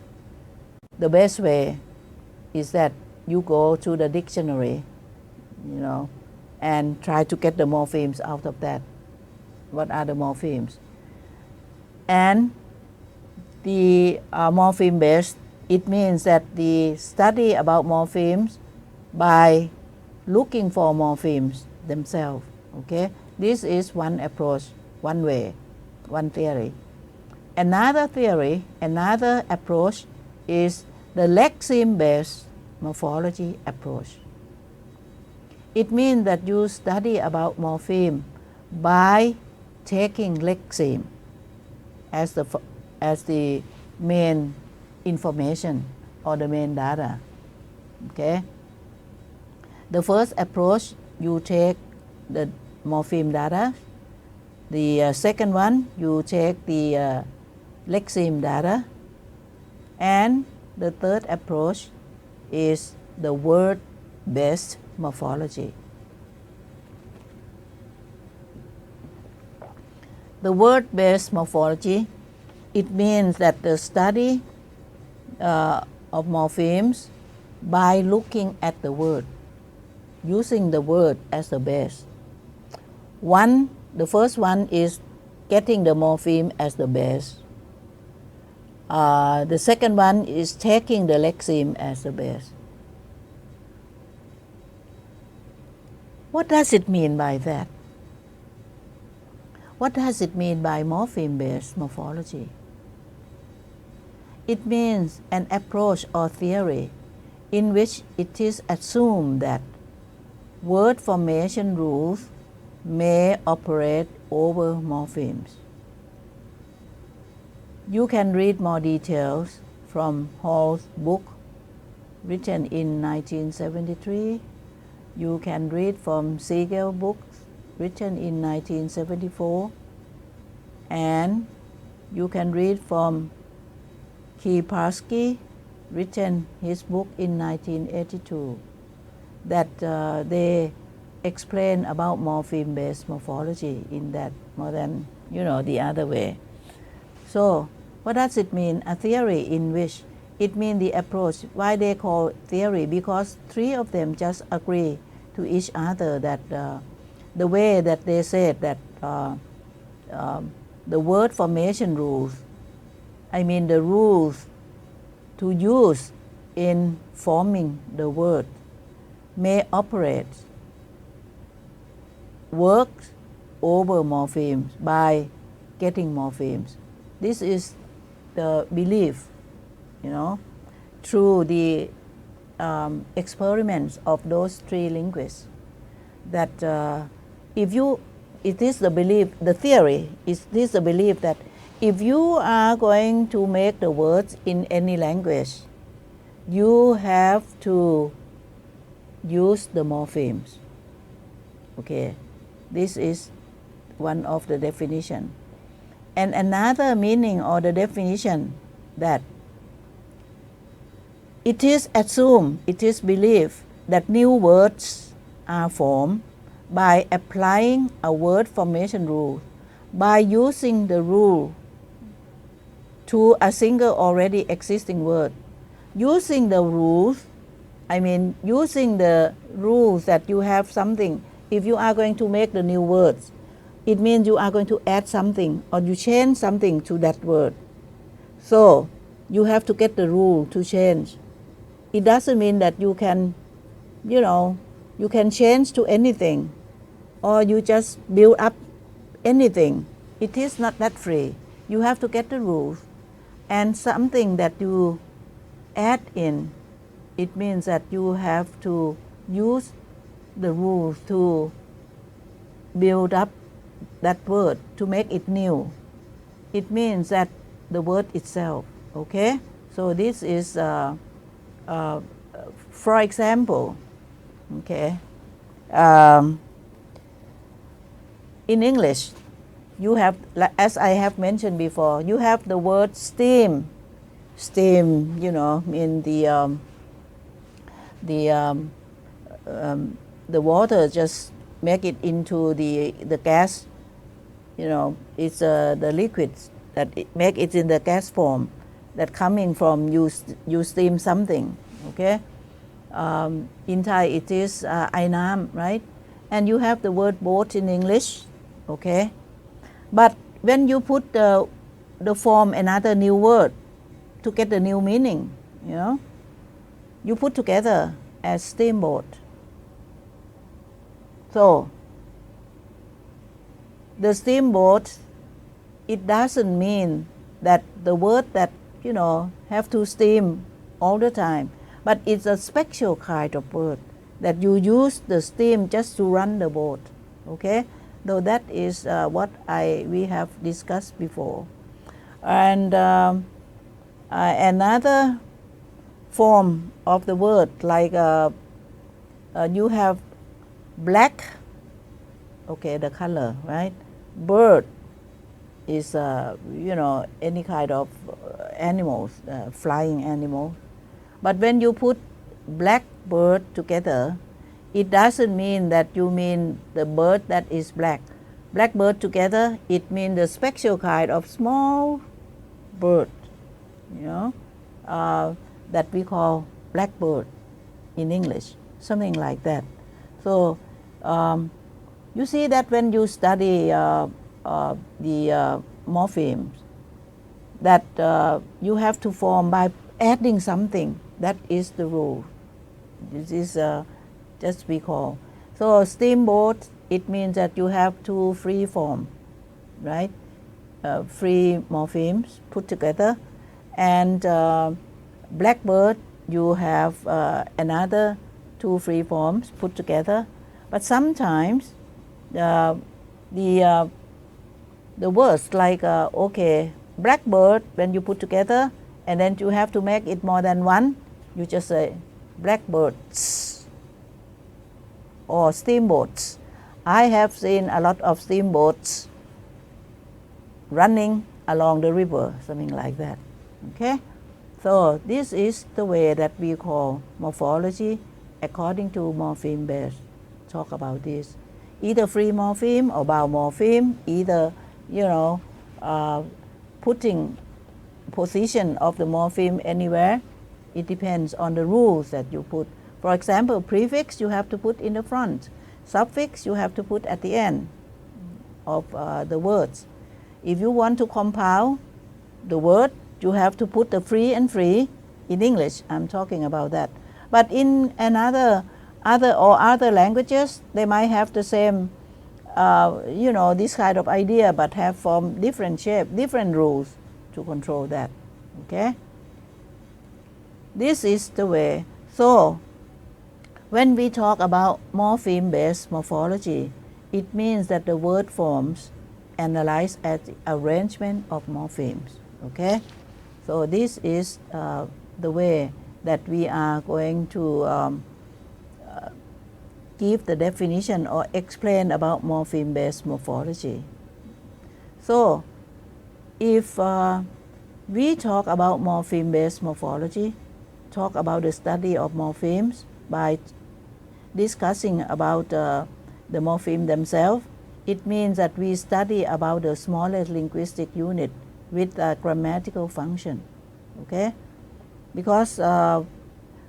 The best way is that you go to the dictionary, and try to get the morphemes out of that. What are the morphemes? And the morpheme based, it means that the study about morphemes by looking for morphemes themselves. Okay, this is one approach, one way, one theory. Another theory, another approach is the lexeme based morphology approach. It means that you study about morpheme by taking lexeme as the main information or the main data. Okay. The first approach, you take the morpheme data. The second one, you take the lexeme data. And the third approach is the word-based morphology. The word-based morphology, it means that the study of morphemes by looking at the word, using the word as the base. The first one is getting the morpheme as the base. The second one is taking the lexeme as the base. What does it mean by that? What does it mean by morpheme-based morphology? It means an approach or theory in which it is assumed that word formation rules may operate over morphemes. You can read more details from Hall's book written in 1973. You can read from Siegel's book written in 1974. And you can read from Kiparsky, written his book in 1982, that they explain about morpheme-based morphology in that more than the other way. So what does it mean? A theory in which it means the approach. Why they call theory? Because three of them just agree to each other that the way that they said that the word formation rules, the rules to use in forming the word may operate, work over morphemes by getting morphemes. This is the belief, through the experiments of those three linguists, that it is the belief, the theory is this the belief that if you are going to make the words in any language, you have to use the morphemes. Okay, this is one of the definition. And another meaning or the definition, that it is assumed, it is believed that new words are formed by applying a word formation rule, by using the rule to a single already existing word. Using the rules, using the rules that you have something, if you are going to make the new words, it means you are going to add something or you change something to that word. So you have to get the rule to change. It doesn't mean that you can, you can change to anything or you just build up anything. It is not that free. You have to get the rules. And something that you add in, it means that you have to use the rules to build up that word, to make it new. It means that the word itself, okay? So this is, for example, okay, in English, you have, as I have mentioned before, you have the word steam. Steam, in the water, just make it into the gas. It's the liquids that make it in the gas form, that coming from you steam something. Okay, in Thai it is ไอน้ำ right? and you have the word boat in English, okay? But when you put the form another new word to get the new meaning, you know, you put together as steamboat. So the steamboat, it doesn't mean that the word that, you know, have to steam all the time, but it's a special kind of word that you use the steam just to run the boat, okay? Though that is what we have discussed before. And another form of the word, like you have black, okay, the color, right? Bird is, you know, any kind of animals, flying animal. But when you put black bird together, it doesn't mean that you mean the bird that is black. Black bird together, it means the special kind of small bird, you know, that we call blackbird in English, something like that. So you see that when you study the morphemes, that you have to form by adding something. That is the rule. This is just we call. So steamboat, it means that you have two free form, right? Free morphemes put together. And blackbird, you have another two free forms put together. But sometimes the words like, okay, blackbird, when you put together, and then you have to make it more than one, you just say blackbirds or steamboats. I have seen a lot of steamboats running along the river, something like that, okay? So this is the way that we call morphology according to morpheme base. Talk about this. Either free morpheme or bound morpheme, either, you know, putting position of the morpheme anywhere. It depends on the rules that you put. For example, prefix you have to put in the front. Suffix you have to put at the end of the words. If you want to compound the word, you have to put the free and free in English. I'm talking about that. But in other languages, they might have the same, you know, this kind of idea, but have from different shape, different rules to control that, okay? This is the way. So when we talk about morpheme-based morphology, it means that the word forms analyzed as the arrangement of morphemes, okay? So this is the way that we are going to give the definition or explain about morpheme-based morphology. So if we talk about morpheme-based morphology, talk about the study of morphemes by discussing about the morpheme themselves, it means that we study about the smallest linguistic unit with a grammatical function, okay? Because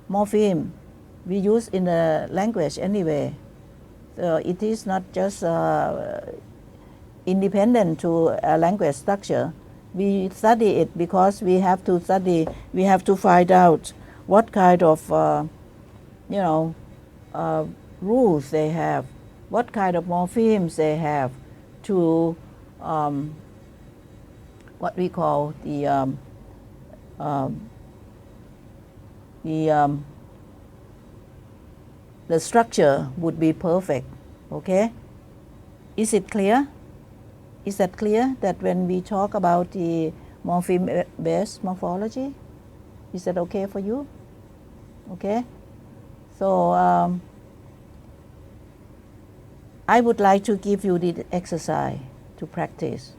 morpheme we use in the language anyway. So it is not just independent to a language structure. We study it because we have to study, we have to find out what kind of, you know, rules they have, what kind of morphemes they have to what we call the structure would be perfect, okay? Is it clear? Is that clear that when we talk about the morpheme-based morphology? Is that okay for you? Okay? So I would like to give you the exercise to practice,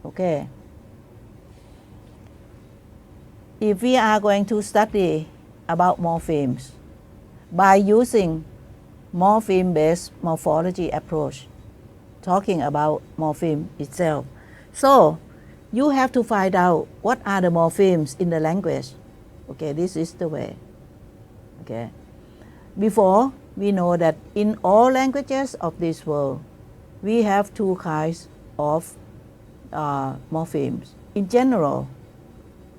okay? If we are going to study about morphemes by using morpheme-based morphology approach, talking about morpheme itself. So you have to find out what are the morphemes in the language. Okay, this is the way. Okay. Before we know that in all languages of this world, we have two kinds of morphemes. In general,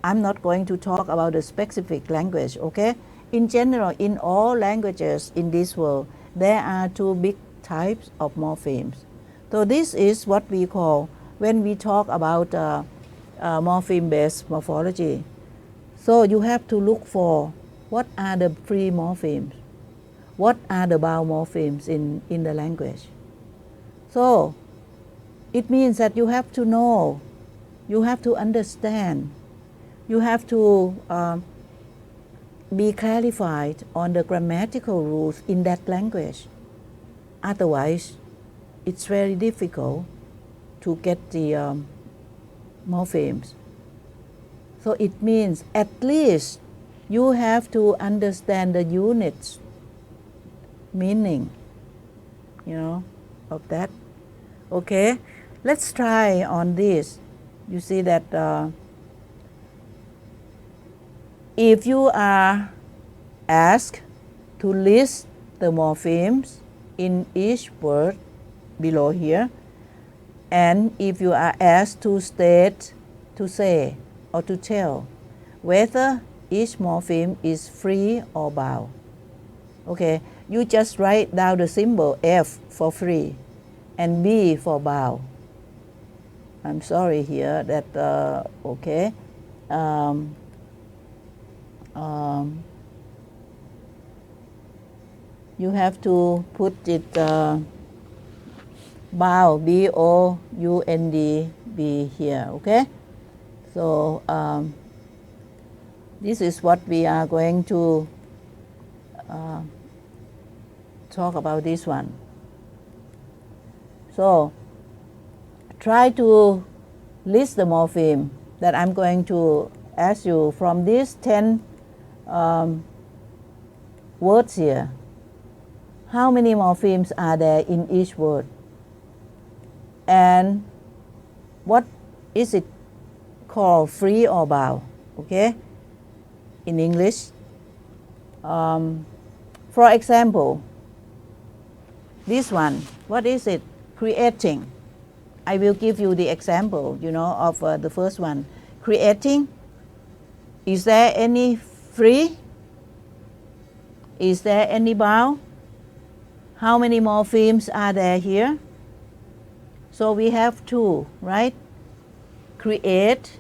I'm not going to talk about the specific language, okay? In general, in all languages in this world, there are two big types of morphemes. So this is what we call, when we talk about morpheme-based morphology. So you have to look for what are the free morphemes, what are the bound morphemes in the language. So it means that you have to know, you have to understand, you have to be clarified on the grammatical rules in that language. Otherwise, it's very difficult to get the morphemes. So it means at least you have to understand the units meaning, of that. Okay, let's try on this. You see that if you are asked to list the morphemes in each word below here, and if you are asked to state, to say, or to tell whether each morpheme is free or bound, okay, you just write down the symbol F for free and B for bound. I'm sorry here that, okay, you have to put it bound, B-O-U-N-D-B here, okay? So this is what we are going to talk about this one. So try to list the morpheme that I'm going to ask you from these 10 words here. How many morphemes are there in each word? And what is it called, free or bound? Okay, in English. For example, this one, what is it? Creating. I will give you the example, of the first one. Creating. Is there any free? Is there any bound? How many morphemes are there here? So we have two, right? Create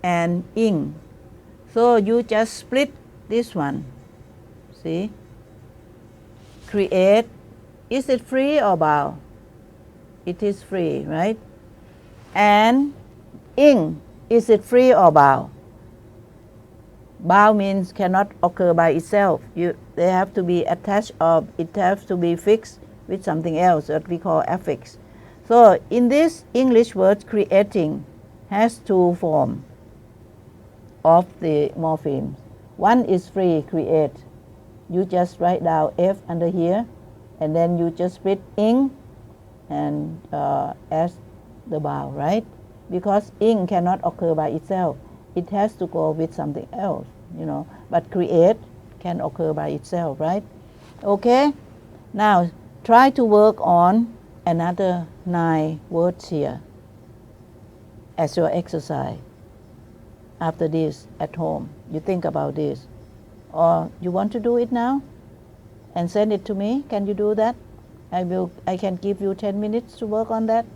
and ing. So you just split this one. See? Create. Is it free or bound? It is free, right? And ing. Is it free or bound? Bound means cannot occur by itself. They have to be attached, or it has to be fixed with something else that we call affix. So in this English word, creating has two forms of the morphemes. One is free, create. You just write down F under here, and then you just split ing and as the bound, right? Because ing cannot occur by itself. It has to go with something else, but create can occur by itself, right? Okay, now try to work on another 9 words here as your exercise. After this at home, you think about this, or you want to do it now and send it to me. Can you do that? I can give you 10 minutes to work on that.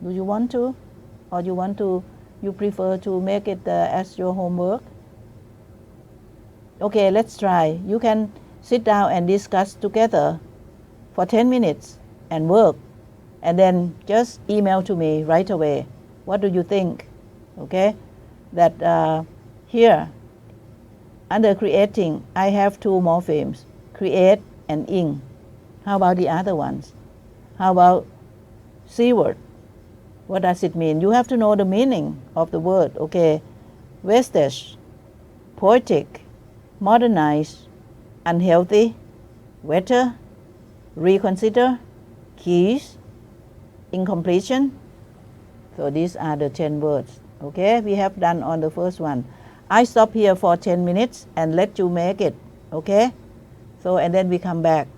Do you want to, or you prefer to make it as your homework? Okay, let's try. You can sit down and discuss together for 10 minutes and work, and then just email to me right away. What do you think? Okay, that here under creating, I have 2 morphemes, create and ing. How about the other ones? How about C word? What does it mean? You have to know the meaning of the word, okay? Wastage, poetic, modernized, unhealthy, wetter, reconsider, keys, incompletion. So these are the 10 words, okay? We have done on the first one. I stop here for 10 minutes and let you make it, okay? So, and then we come back